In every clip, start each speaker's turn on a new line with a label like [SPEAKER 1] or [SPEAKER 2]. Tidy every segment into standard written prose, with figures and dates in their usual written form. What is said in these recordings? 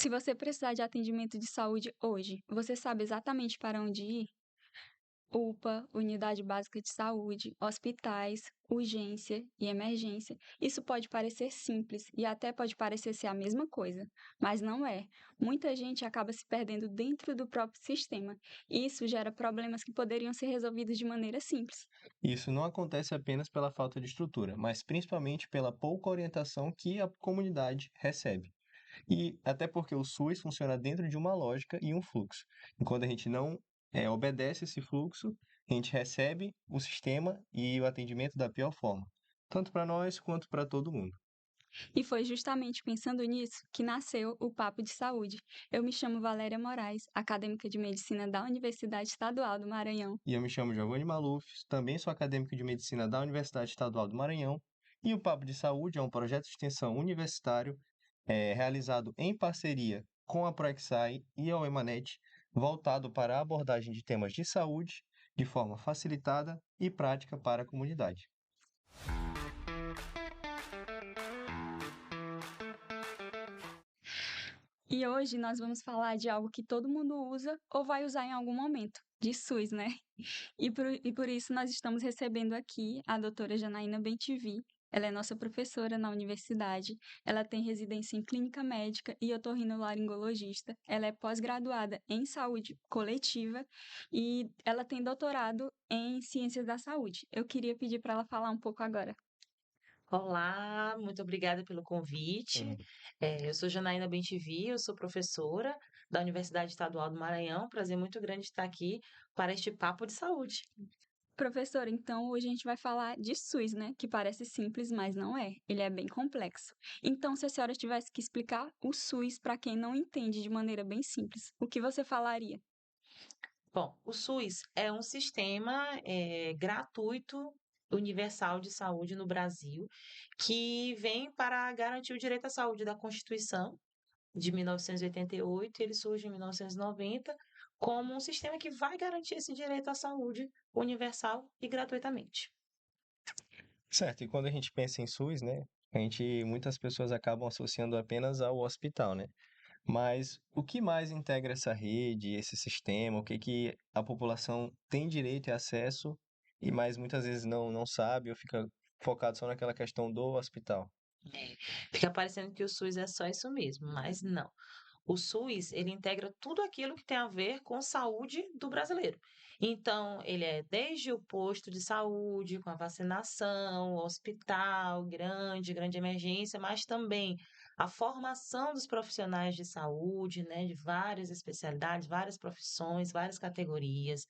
[SPEAKER 1] Se você precisar de atendimento de saúde hoje, você sabe exatamente para onde ir? UPA, Unidade Básica de Saúde, hospitais, urgência e emergência. Isso pode parecer simples e até pode parecer ser a mesma coisa, mas não é. Muita gente acaba se perdendo dentro do próprio sistema, e isso gera problemas que poderiam ser resolvidos de maneira simples.
[SPEAKER 2] Isso não acontece apenas pela falta de estrutura, mas principalmente pela pouca orientação que a comunidade recebe. E até porque o SUS funciona dentro de uma lógica e um fluxo. E quando a gente não obedece esse fluxo, a gente recebe o sistema e o atendimento da pior forma, tanto para nós quanto para todo mundo.
[SPEAKER 1] E foi justamente pensando nisso que nasceu o Papo de Saúde. Eu me chamo Valéria Moraes, acadêmica de medicina da Universidade Estadual do Maranhão.
[SPEAKER 2] E eu me chamo Giovanni Maluf, também sou acadêmico de medicina da Universidade Estadual do Maranhão, e o Papo de Saúde é um projeto de extensão universitário realizado em parceria com a Proexai e a Emanet, voltado para a abordagem de temas de saúde de forma facilitada e prática para a comunidade.
[SPEAKER 1] E hoje nós vamos falar de algo que todo mundo usa ou vai usar em algum momento, de SUS, né? E por isso nós estamos recebendo aqui a doutora Janaína Bentivi. Ela é nossa professora na universidade. Ela tem residência em clínica médica e otorrinolaringologista. Ela é pós-graduada em saúde coletiva e ela tem doutorado em ciências da saúde. Eu queria pedir para ela falar um pouco agora.
[SPEAKER 3] Olá, muito obrigada pelo convite.
[SPEAKER 2] Hum.
[SPEAKER 3] Eu sou Janaína Bentivi, eu sou professora da Universidade Estadual do Maranhão. Prazer muito grande estar aqui para este papo de saúde.
[SPEAKER 1] Professora, então hoje a gente vai falar de SUS, né? Que parece simples, mas não é. Ele é bem complexo. Então, se a senhora tivesse que explicar o SUS para quem não entende de maneira bem simples, o que você falaria?
[SPEAKER 3] Bom, o SUS é um sistema gratuito, universal de saúde no Brasil, que vem para garantir o direito à saúde da Constituição de 1988, ele surge em 1990 como um sistema que vai garantir esse direito à saúde universal e gratuitamente.
[SPEAKER 2] Certo, e quando a gente pensa em SUS, né, muitas pessoas acabam associando apenas ao hospital, né? Mas o que mais integra essa rede, esse sistema? O que que a população tem direito e acesso e mais muitas vezes não sabe ou fica focado só naquela questão do hospital?
[SPEAKER 3] É, fica parecendo que o SUS é só isso mesmo, mas não. O SUS, ele integra tudo aquilo que tem a ver com saúde do brasileiro. Então, ele é desde o posto de saúde, com a vacinação, o hospital, grande emergência, mas também a formação dos profissionais de saúde, né, de várias especialidades, várias profissões, várias categorias,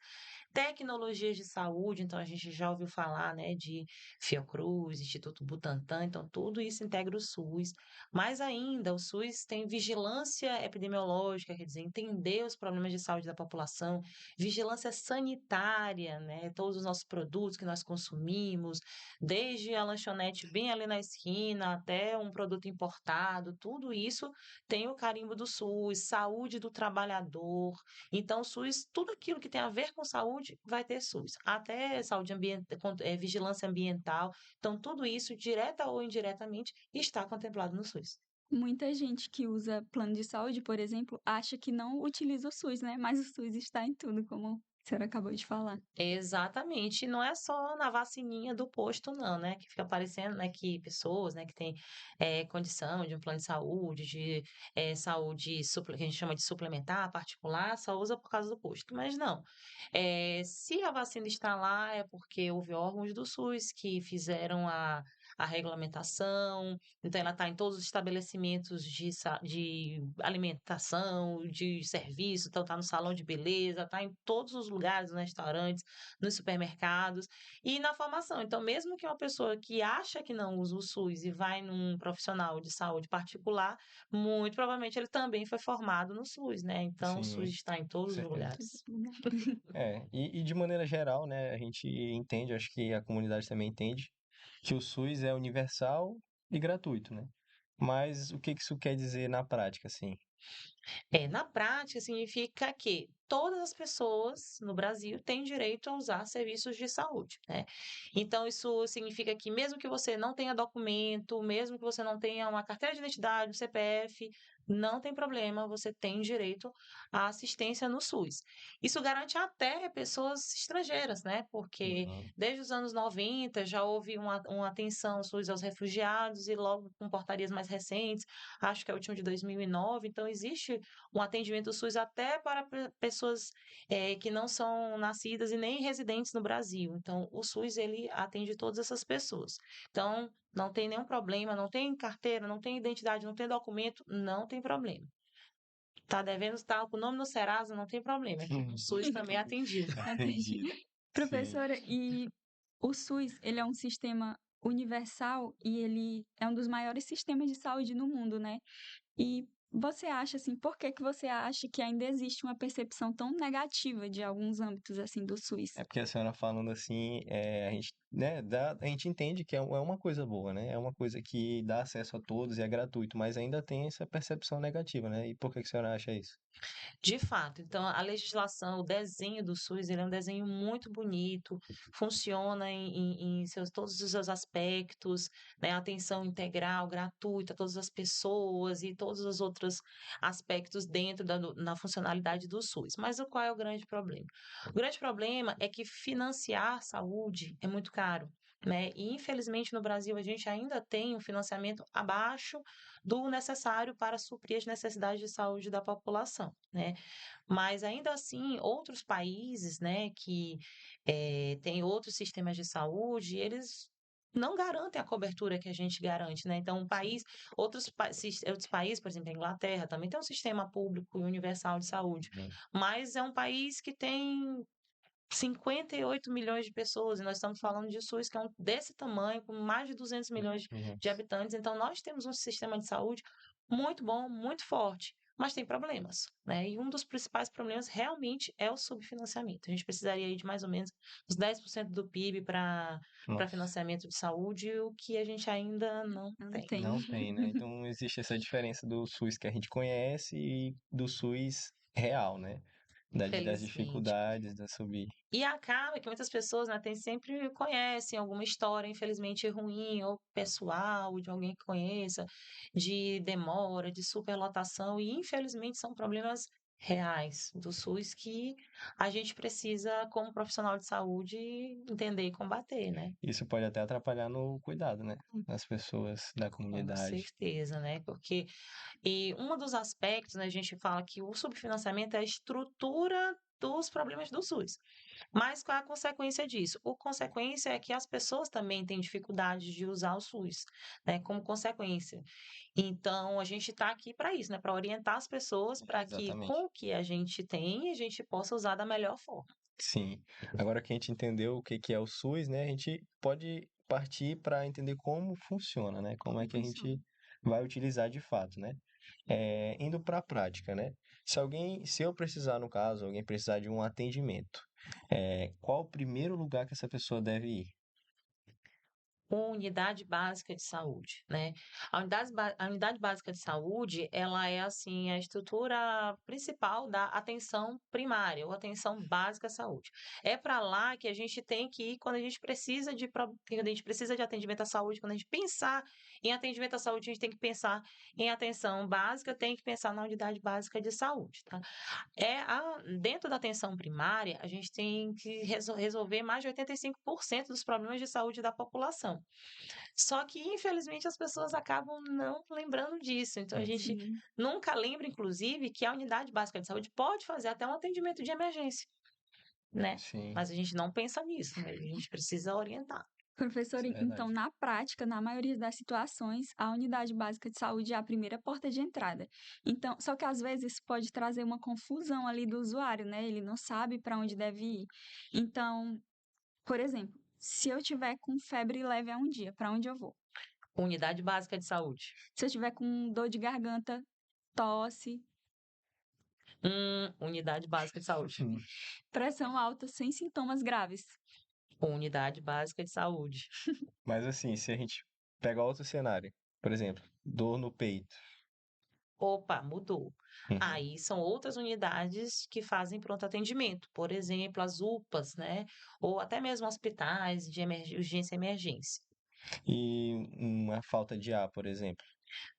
[SPEAKER 3] tecnologias de saúde, então a gente já ouviu falar, né, de Fiocruz, Instituto Butantan, então tudo isso integra o SUS. Mais ainda, o SUS tem vigilância epidemiológica, quer dizer, entender os problemas de saúde da população, vigilância sanitária, né, todos os nossos produtos que nós consumimos, desde a lanchonete bem ali na esquina até um produto importado, tudo isso tem o carimbo do SUS, saúde do trabalhador. Então, o SUS, tudo aquilo que tem a ver com saúde, vai ter SUS. Até saúde ambiental, vigilância ambiental. Então, tudo isso, direta ou indiretamente, está contemplado no SUS.
[SPEAKER 1] Muita gente que usa plano de saúde, por exemplo, acha que não utiliza o SUS, né? Mas o SUS está em tudo, como a senhora acabou de falar.
[SPEAKER 3] Exatamente, e não é só na vacininha do posto não, né, que fica parecendo, né, que pessoas, né, que têm, condição de um plano de saúde, saúde que a gente chama de suplementar, particular, só usa por causa do posto, mas não. Se a vacina está lá, é porque houve órgãos do SUS que fizeram a regulamentação, então ela está em todos os estabelecimentos de alimentação, de serviço, então está no salão de beleza, está em todos os lugares, nos restaurantes, nos supermercados e na formação. Então, mesmo que uma pessoa que acha que não usa o SUS e vai num profissional de saúde particular, muito provavelmente ele também foi formado no SUS, né? Então, o SUS
[SPEAKER 2] Sim,
[SPEAKER 3] está em
[SPEAKER 2] com
[SPEAKER 3] todos os
[SPEAKER 2] certeza.
[SPEAKER 1] Todo
[SPEAKER 3] lugares.
[SPEAKER 1] lugar.
[SPEAKER 2] E de maneira geral, né, a gente entende, acho que a comunidade também entende, que o SUS é universal e gratuito, né? Mas o que que isso quer dizer na prática, assim?
[SPEAKER 3] Na prática, significa que todas as pessoas no Brasil têm direito a usar serviços de saúde, né? Então, isso significa que mesmo que você não tenha documento, mesmo que você não tenha uma carteira de identidade, um CPF, não tem problema, você tem direito à assistência no SUS. Isso garante até pessoas estrangeiras, né? Porque
[SPEAKER 2] Uhum.
[SPEAKER 3] desde os anos 90 já houve uma atenção SUS aos refugiados e logo com portarias mais recentes, acho que é o último de 2009, então existe um atendimento SUS até para pessoas que não são nascidas e nem residentes no Brasil. Então, o SUS ele atende todas essas pessoas. Então, não tem nenhum problema, não tem carteira, não tem identidade, não tem documento, não tem problema. Tá devendo estar com o nome no Serasa, não tem problema. O SUS também é atendido.
[SPEAKER 1] Entendi.
[SPEAKER 2] Entendi. Sim.
[SPEAKER 1] Professora, e o SUS, ele é um sistema universal e ele é um dos maiores sistemas de saúde no mundo, né? E você acha assim, por que que você acha que ainda existe uma percepção tão negativa de alguns âmbitos assim do SUS?
[SPEAKER 2] É porque a senhora falando assim, a gente, né, a gente entende que é uma coisa boa, né? É uma coisa que dá acesso a todos e é gratuito, mas ainda tem essa percepção negativa, né? E por que que a senhora acha isso?
[SPEAKER 3] De fato, então a legislação, o desenho do SUS, ele é um desenho muito bonito, funciona em todos os seus aspectos, né? Atenção integral, gratuita a todas as pessoas e todos os outros aspectos dentro na funcionalidade do SUS. Mas qual é o grande problema? O grande problema é que financiar saúde é muito caro. Né? E infelizmente no Brasil a gente ainda tem um financiamento abaixo do necessário para suprir as necessidades de saúde da população, né? Mas ainda assim, outros países, né, que têm outros sistemas de saúde, eles não garantem a cobertura que a gente garante, né? Então, outros países, por exemplo, a Inglaterra, também tem um sistema público e universal de saúde,
[SPEAKER 2] Uhum.
[SPEAKER 3] mas é um país que tem 58 milhões de pessoas, e nós estamos falando de SUS, que é desse tamanho, com mais de 200 milhões
[SPEAKER 2] Uhum.
[SPEAKER 3] de habitantes. Então, nós temos um sistema de saúde muito bom, muito forte, mas tem problemas, né? E um dos principais problemas realmente é o subfinanciamento. A gente precisaria aí de mais ou menos uns 10% do PIB para
[SPEAKER 2] Nossa,
[SPEAKER 3] financiamento de saúde, o que a gente ainda não
[SPEAKER 1] Não
[SPEAKER 3] tem.
[SPEAKER 1] tem.
[SPEAKER 2] não tem, né? Então existe essa diferença do SUS que a gente conhece e do SUS real, né? Das
[SPEAKER 3] Felizmente.
[SPEAKER 2] dificuldades, da subir.
[SPEAKER 3] E acaba que muitas pessoas, né, sempre conhecem alguma história, infelizmente, ruim, ou pessoal, de alguém que conheça, de demora, de superlotação, e infelizmente são problemas reais do SUS que a gente precisa, como profissional de saúde, entender e combater, né?
[SPEAKER 2] Isso pode até atrapalhar no cuidado, né? Das pessoas da
[SPEAKER 3] Com
[SPEAKER 2] comunidade.
[SPEAKER 3] certeza, né? Porque um dos aspectos, né, a gente fala que o subfinanciamento é a estrutura dos problemas do SUS. Mas qual é a consequência disso? A consequência é que as pessoas também têm dificuldade de usar o SUS, né, como consequência. Então, a gente está aqui para isso, né, para orientar as pessoas para que,
[SPEAKER 2] Exatamente.
[SPEAKER 3] com o que a gente tem, a gente possa usar da melhor forma.
[SPEAKER 2] Sim. Agora que a gente entendeu o que que é o SUS, né? A gente pode partir para entender como funciona, né? Como é
[SPEAKER 1] Como
[SPEAKER 2] que a
[SPEAKER 1] funciona?
[SPEAKER 2] gente vai utilizar de fato, né? Indo para a prática, né? Se eu precisar, no caso, alguém precisar de um atendimento, qual o primeiro lugar que essa pessoa deve ir?
[SPEAKER 3] Unidade básica de saúde, né? A unidade básica de saúde, ela é assim a estrutura principal da atenção primária ou atenção básica à saúde. É para lá que a gente tem que ir quando a gente precisa quando a gente precisa de atendimento à saúde, quando a gente pensar em atendimento à saúde, a gente tem que pensar em atenção básica, tem que pensar na unidade básica de saúde, tá? Dentro da atenção primária, a gente tem que resolver mais de 85% dos problemas de saúde da população. Só que, infelizmente, as pessoas acabam não lembrando disso. Então, a
[SPEAKER 2] Hum.
[SPEAKER 3] gente
[SPEAKER 1] Sim.
[SPEAKER 3] nunca lembra, inclusive, que a unidade básica de saúde pode fazer até um atendimento de emergência, né?
[SPEAKER 2] Sim,
[SPEAKER 3] Mas a gente não pensa nisso, né? A gente precisa orientar.
[SPEAKER 1] Professor,
[SPEAKER 2] isso é
[SPEAKER 1] então,
[SPEAKER 2] verdade.
[SPEAKER 1] na prática, na maioria das situações, a unidade básica de saúde é a primeira porta de entrada. Então, só que às vezes pode trazer uma confusão ali do usuário, né? Ele não sabe para onde deve ir. Então, por exemplo, se eu tiver com febre leve há um dia, para onde eu vou?
[SPEAKER 3] Unidade básica de saúde.
[SPEAKER 1] Se eu tiver com dor de garganta, tosse,
[SPEAKER 3] Unidade básica de saúde.
[SPEAKER 1] pressão alta sem sintomas graves.
[SPEAKER 3] Unidade básica de saúde.
[SPEAKER 2] Mas assim, se a gente pegar outro cenário, por exemplo, dor no peito.
[SPEAKER 3] Opa, mudou.
[SPEAKER 2] Uhum.
[SPEAKER 3] Aí são outras unidades que fazem pronto atendimento, por exemplo, as UPAs, né? Ou até mesmo hospitais de urgência e emergência.
[SPEAKER 2] E uma falta de ar, por exemplo.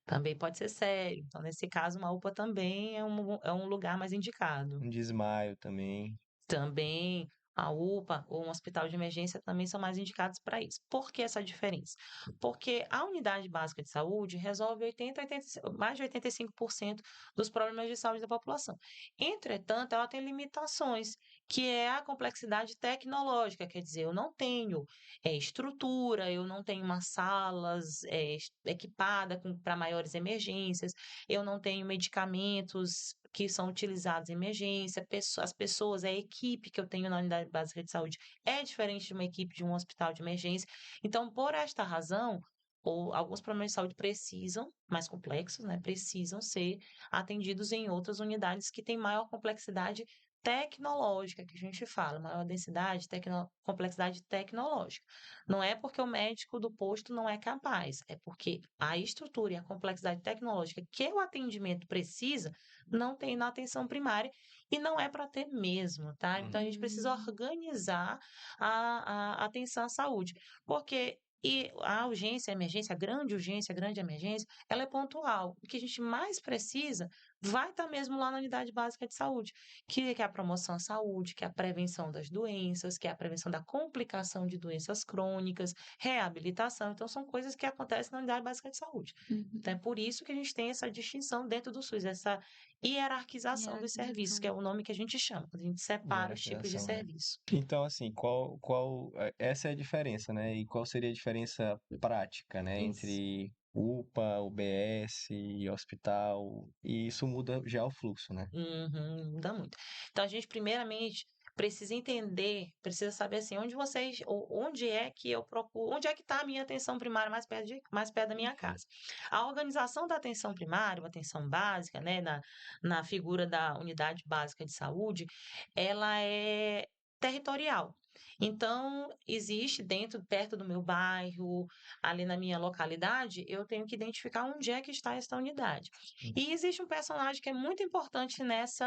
[SPEAKER 3] Também pode ser sério. Então, nesse caso, uma UPA também é um lugar mais indicado.
[SPEAKER 2] Um desmaio também.
[SPEAKER 3] Também a UPA ou um hospital de emergência também são mais indicados para isso. Por que essa diferença? Porque a unidade básica de saúde resolve 80, mais de 85% dos problemas de saúde da população. Entretanto, ela tem limitações, que é a complexidade tecnológica, quer dizer, eu não tenho estrutura, eu não tenho umas salas equipadas para maiores emergências, eu não tenho medicamentos que são utilizados em emergência, as pessoas, a equipe que eu tenho na unidade básica de saúde é diferente de uma equipe de um hospital de emergência. Então, por esta razão, ou alguns problemas de saúde precisam, mais complexos, né, precisam ser atendidos em outras unidades que têm maior complexidade tecnológica, que a gente fala, maior densidade, complexidade tecnológica. Não é porque o médico do posto não é capaz, é porque a estrutura e a complexidade tecnológica que o atendimento precisa não tem na atenção primária e não é para ter mesmo, tá? Então a gente precisa
[SPEAKER 1] Hum,
[SPEAKER 3] organizar a atenção à saúde, porque a urgência, a emergência, a grande emergência, ela é pontual. O que a gente mais precisa vai estar mesmo lá na unidade básica de saúde, que é a promoção à saúde, que é a prevenção das doenças, que é a prevenção da complicação de doenças crônicas, reabilitação. Então, são coisas que acontecem na unidade básica de saúde.
[SPEAKER 1] uhum.
[SPEAKER 3] Então, é por isso que a gente tem essa distinção dentro do SUS, essa hierarquização dos serviços, que
[SPEAKER 1] Hierarquização.
[SPEAKER 3] é o nome que a gente chama, quando a gente separa os tipos de
[SPEAKER 2] Hierarquização, né?
[SPEAKER 3] serviço.
[SPEAKER 2] Então, assim, essa é a diferença, né? E qual seria a diferença prática, né,
[SPEAKER 3] Isso.
[SPEAKER 2] entre UPA, UBS e hospital? E isso muda já o fluxo, né?
[SPEAKER 3] Uhum, muda muito. Então, a gente, primeiramente, precisa entender, precisa saber assim, onde é que eu procuro, onde é que está a minha atenção primária mais perto da minha
[SPEAKER 1] Uhum.
[SPEAKER 3] casa. A organização da atenção primária, uma atenção básica, né, na figura da unidade básica de saúde, ela é territorial. Então, existe perto do meu bairro, ali na minha localidade, eu tenho que identificar onde é que está essa unidade. E existe um personagem que é muito importante nesse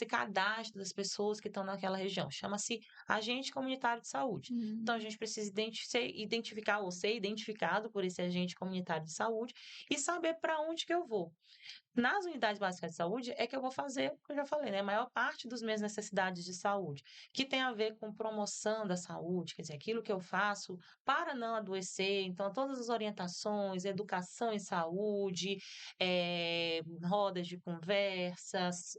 [SPEAKER 3] cadastro das pessoas que estão naquela região. Chama-se agente comunitário de saúde. Então, a
[SPEAKER 1] Hum.
[SPEAKER 3] gente precisa identificar ou ser identificado por esse agente comunitário de saúde e saber para onde que eu vou. Nas unidades básicas de saúde é que eu vou fazer o que eu já falei, né, a maior parte das minhas necessidades de saúde, que tem a ver com promoção da saúde, quer dizer, aquilo que eu faço para não adoecer, então todas as orientações, educação em saúde, rodas de conversas,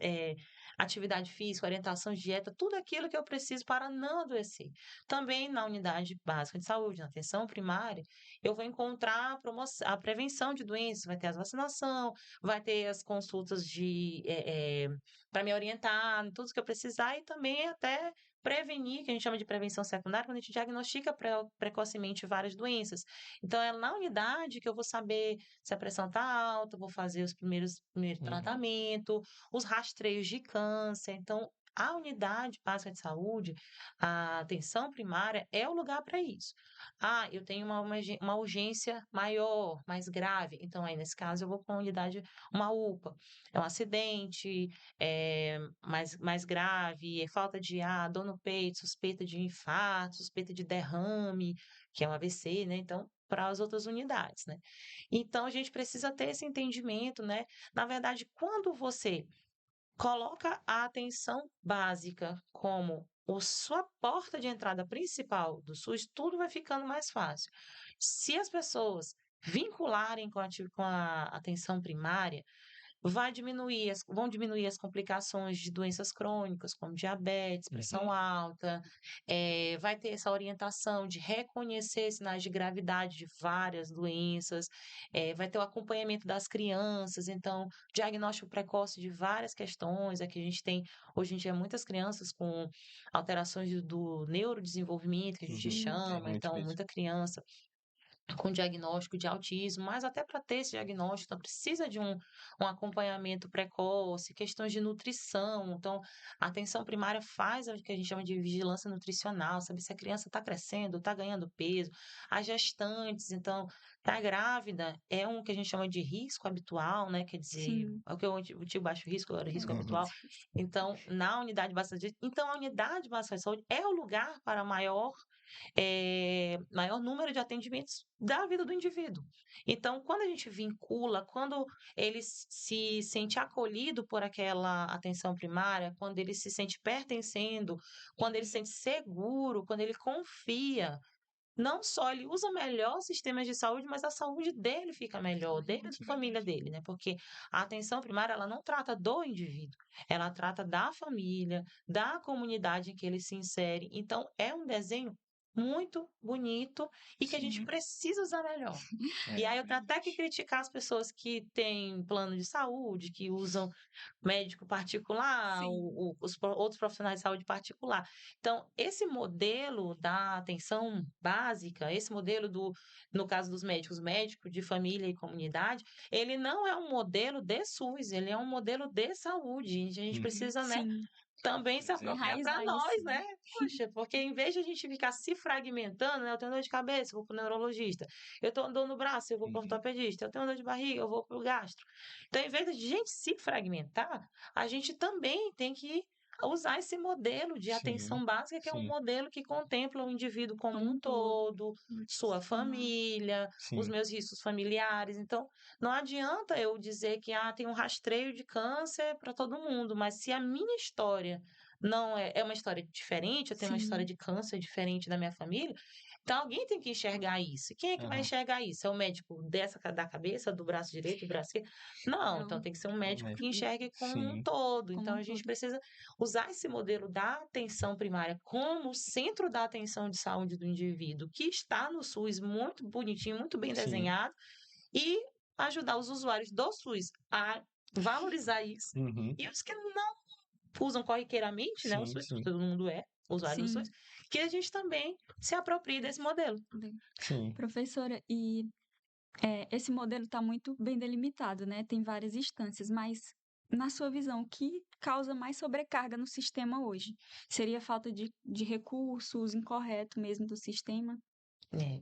[SPEAKER 3] atividade física, orientação de dieta, tudo aquilo que eu preciso para não adoecer. Também na unidade básica de saúde, na atenção primária, eu vou encontrar a prevenção de doenças, vai ter a vacinação, vai ter as consultas para me orientar em tudo que eu precisar e também até prevenir, que a gente chama de prevenção secundária, quando a gente diagnostica precocemente várias doenças. Então, é na unidade que eu vou saber se a pressão está alta, vou fazer os primeiros
[SPEAKER 2] Uhum.
[SPEAKER 3] tratamentos, os rastreios de câncer. Então, a unidade básica de saúde, a atenção primária, é o lugar para isso. Ah, eu tenho uma urgência maior, mais grave. Então, aí, nesse caso, eu vou para uma UPA. É um acidente mais grave, é falta de ar, dor no peito, suspeita de infarto, suspeita de derrame, que é um AVC, né? Então, para as outras unidades, né? Então, a gente precisa ter esse entendimento, né? Na verdade, quando você coloca a atenção básica como sua porta de entrada principal do SUS, tudo vai ficando mais fácil. Se as pessoas vincularem com a atenção primária, vão diminuir as complicações de doenças crônicas, como diabetes, pressão
[SPEAKER 2] Uhum.
[SPEAKER 3] alta, vai ter essa orientação de reconhecer sinais de gravidade de várias doenças, vai ter o acompanhamento das crianças, então, diagnóstico precoce de várias questões. Aqui a gente tem, hoje em dia, muitas crianças com alterações do neurodesenvolvimento, que a gente
[SPEAKER 2] Uhum. Tem
[SPEAKER 3] chama,
[SPEAKER 2] muito
[SPEAKER 3] então,
[SPEAKER 2] isso.
[SPEAKER 3] muita criança com diagnóstico de autismo, mas até para ter esse diagnóstico, então precisa de um acompanhamento precoce, questões de nutrição. Então, a atenção primária faz o que a gente chama de vigilância nutricional, saber se a criança está crescendo, está ganhando peso, as gestantes, então, Tá grávida é um que a gente chama de risco habitual, né? Quer dizer,
[SPEAKER 1] Sim,
[SPEAKER 3] é o que eu tive baixo risco, agora risco
[SPEAKER 1] é,
[SPEAKER 3] habitual.
[SPEAKER 2] Uhum.
[SPEAKER 3] Então, na unidade básica de então a unidade básica de saúde é o lugar para maior número de atendimentos da vida do indivíduo. Então, quando a gente vincula, quando ele se sente acolhido por aquela atenção primária, quando ele se sente pertencendo, quando ele se sente seguro, quando ele confia, não só ele usa melhor sistemas de saúde, mas a saúde dele fica melhor, dele e da família dele, né? Porque a atenção primária, ela não trata do indivíduo, ela trata da família, da comunidade em que ele se insere. Então, é um desenho muito bonito e que a gente
[SPEAKER 1] sim,
[SPEAKER 3] precisa usar melhor. E
[SPEAKER 2] É.
[SPEAKER 3] aí eu tenho até que criticar as pessoas que têm plano de saúde, que usam médico particular,
[SPEAKER 1] sim,
[SPEAKER 3] outros profissionais de saúde particular. Então, esse modelo da atenção básica, esse modelo no caso dos médicos, médico de família e comunidade, ele não é um modelo de SUS, ele é um modelo de saúde. A gente
[SPEAKER 2] Uhum.
[SPEAKER 3] precisa, né,
[SPEAKER 1] sim,
[SPEAKER 3] também se apropriar para
[SPEAKER 1] enraizar
[SPEAKER 3] nós,
[SPEAKER 1] isso,
[SPEAKER 3] né?
[SPEAKER 1] né?
[SPEAKER 3] Poxa, porque em vez de a gente ficar se fragmentando, né? Eu tenho dor de cabeça, eu vou para o neurologista. Eu tenho dor no braço, eu vou para o
[SPEAKER 2] Uhum.
[SPEAKER 3] ortopedista. Eu tenho dor de barriga, eu vou para o gastro. Então, em vez de a gente se fragmentar, a gente também tem que usar esse modelo de
[SPEAKER 2] Sim,
[SPEAKER 3] atenção básica, que é um
[SPEAKER 2] sim.
[SPEAKER 3] modelo que contempla o indivíduo como
[SPEAKER 1] Como
[SPEAKER 3] um
[SPEAKER 1] um todo,
[SPEAKER 3] todo, sua
[SPEAKER 1] multidisciplinar.
[SPEAKER 3] família, os
[SPEAKER 2] Sim.
[SPEAKER 3] meus riscos familiares. Então, não adianta eu dizer que tem um rastreio de câncer para todo mundo, mas se a minha história não é uma história diferente, eu tenho uma história
[SPEAKER 1] Sim,
[SPEAKER 3] de câncer diferente da minha família, então alguém tem que enxergar isso. E quem é que vai
[SPEAKER 2] Aham.
[SPEAKER 3] enxergar isso? É o médico da cabeça, do braço direito, do braço esquerdo? Não,
[SPEAKER 1] é
[SPEAKER 3] então
[SPEAKER 1] o
[SPEAKER 3] tem que ser um médico
[SPEAKER 2] Mas
[SPEAKER 3] que enxergue como um
[SPEAKER 2] sim.
[SPEAKER 3] todo.
[SPEAKER 1] como
[SPEAKER 3] Então
[SPEAKER 1] um
[SPEAKER 3] a gente
[SPEAKER 1] todo.
[SPEAKER 3] precisa usar esse modelo da atenção primária como centro da atenção de saúde do indivíduo, que está no SUS muito bonitinho, muito bem
[SPEAKER 2] Sim.
[SPEAKER 3] desenhado, e ajudar os usuários do SUS a valorizar isso.
[SPEAKER 2] Uhum.
[SPEAKER 3] E os que não usam corriqueiramente, né, o
[SPEAKER 2] Sim,
[SPEAKER 3] SUS, porque
[SPEAKER 2] sim.
[SPEAKER 3] todo mundo é usuário do SUS,
[SPEAKER 1] Sim,
[SPEAKER 3] que a gente também se aproprie desse modelo.
[SPEAKER 2] Sim.
[SPEAKER 1] professora, e esse modelo está muito bem delimitado, né? Tem várias instâncias, mas na sua visão, o que causa mais sobrecarga no sistema hoje? Seria falta de recursos, uso incorreto mesmo do sistema?
[SPEAKER 3] É.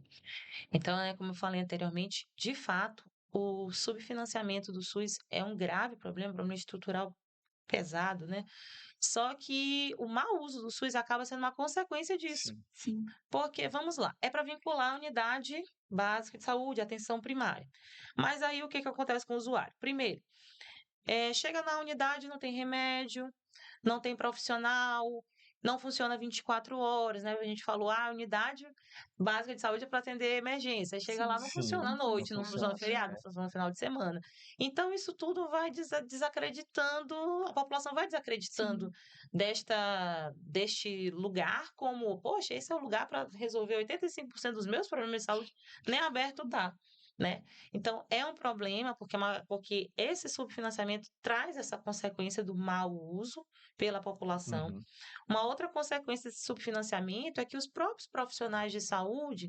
[SPEAKER 3] Então, como eu falei anteriormente, de fato, o subfinanciamento do SUS é um grave problema, problema estrutural pesado, né? Só que o mau uso do SUS acaba sendo uma consequência disso.
[SPEAKER 2] Sim.
[SPEAKER 1] Sim,
[SPEAKER 3] Porque, vamos lá, é para vincular a unidade básica de saúde, atenção primária. Mas aí o que que acontece com o usuário? Primeiro, chega na unidade, não tem remédio, não tem profissional, não funciona 24 horas, né? A gente falou, a unidade básica de saúde é para atender emergência. Aí chega lá,
[SPEAKER 1] sim,
[SPEAKER 3] não
[SPEAKER 2] Sim.
[SPEAKER 3] funciona à
[SPEAKER 1] não
[SPEAKER 2] Não
[SPEAKER 3] noite, não
[SPEAKER 1] funciona.
[SPEAKER 3] funciona
[SPEAKER 2] funciona.
[SPEAKER 3] feriado, não funciona no final de semana. Então, isso tudo vai desacreditando, a população vai desacreditando
[SPEAKER 1] Sim,
[SPEAKER 3] deste lugar como, poxa, esse é o lugar para resolver 85% dos meus problemas de saúde, nem aberto tá. Né? Então, é um problema, porque esse subfinanciamento traz essa consequência do mau uso pela população.
[SPEAKER 2] Uhum.
[SPEAKER 3] Uma outra consequência desse subfinanciamento é que os próprios profissionais de saúde,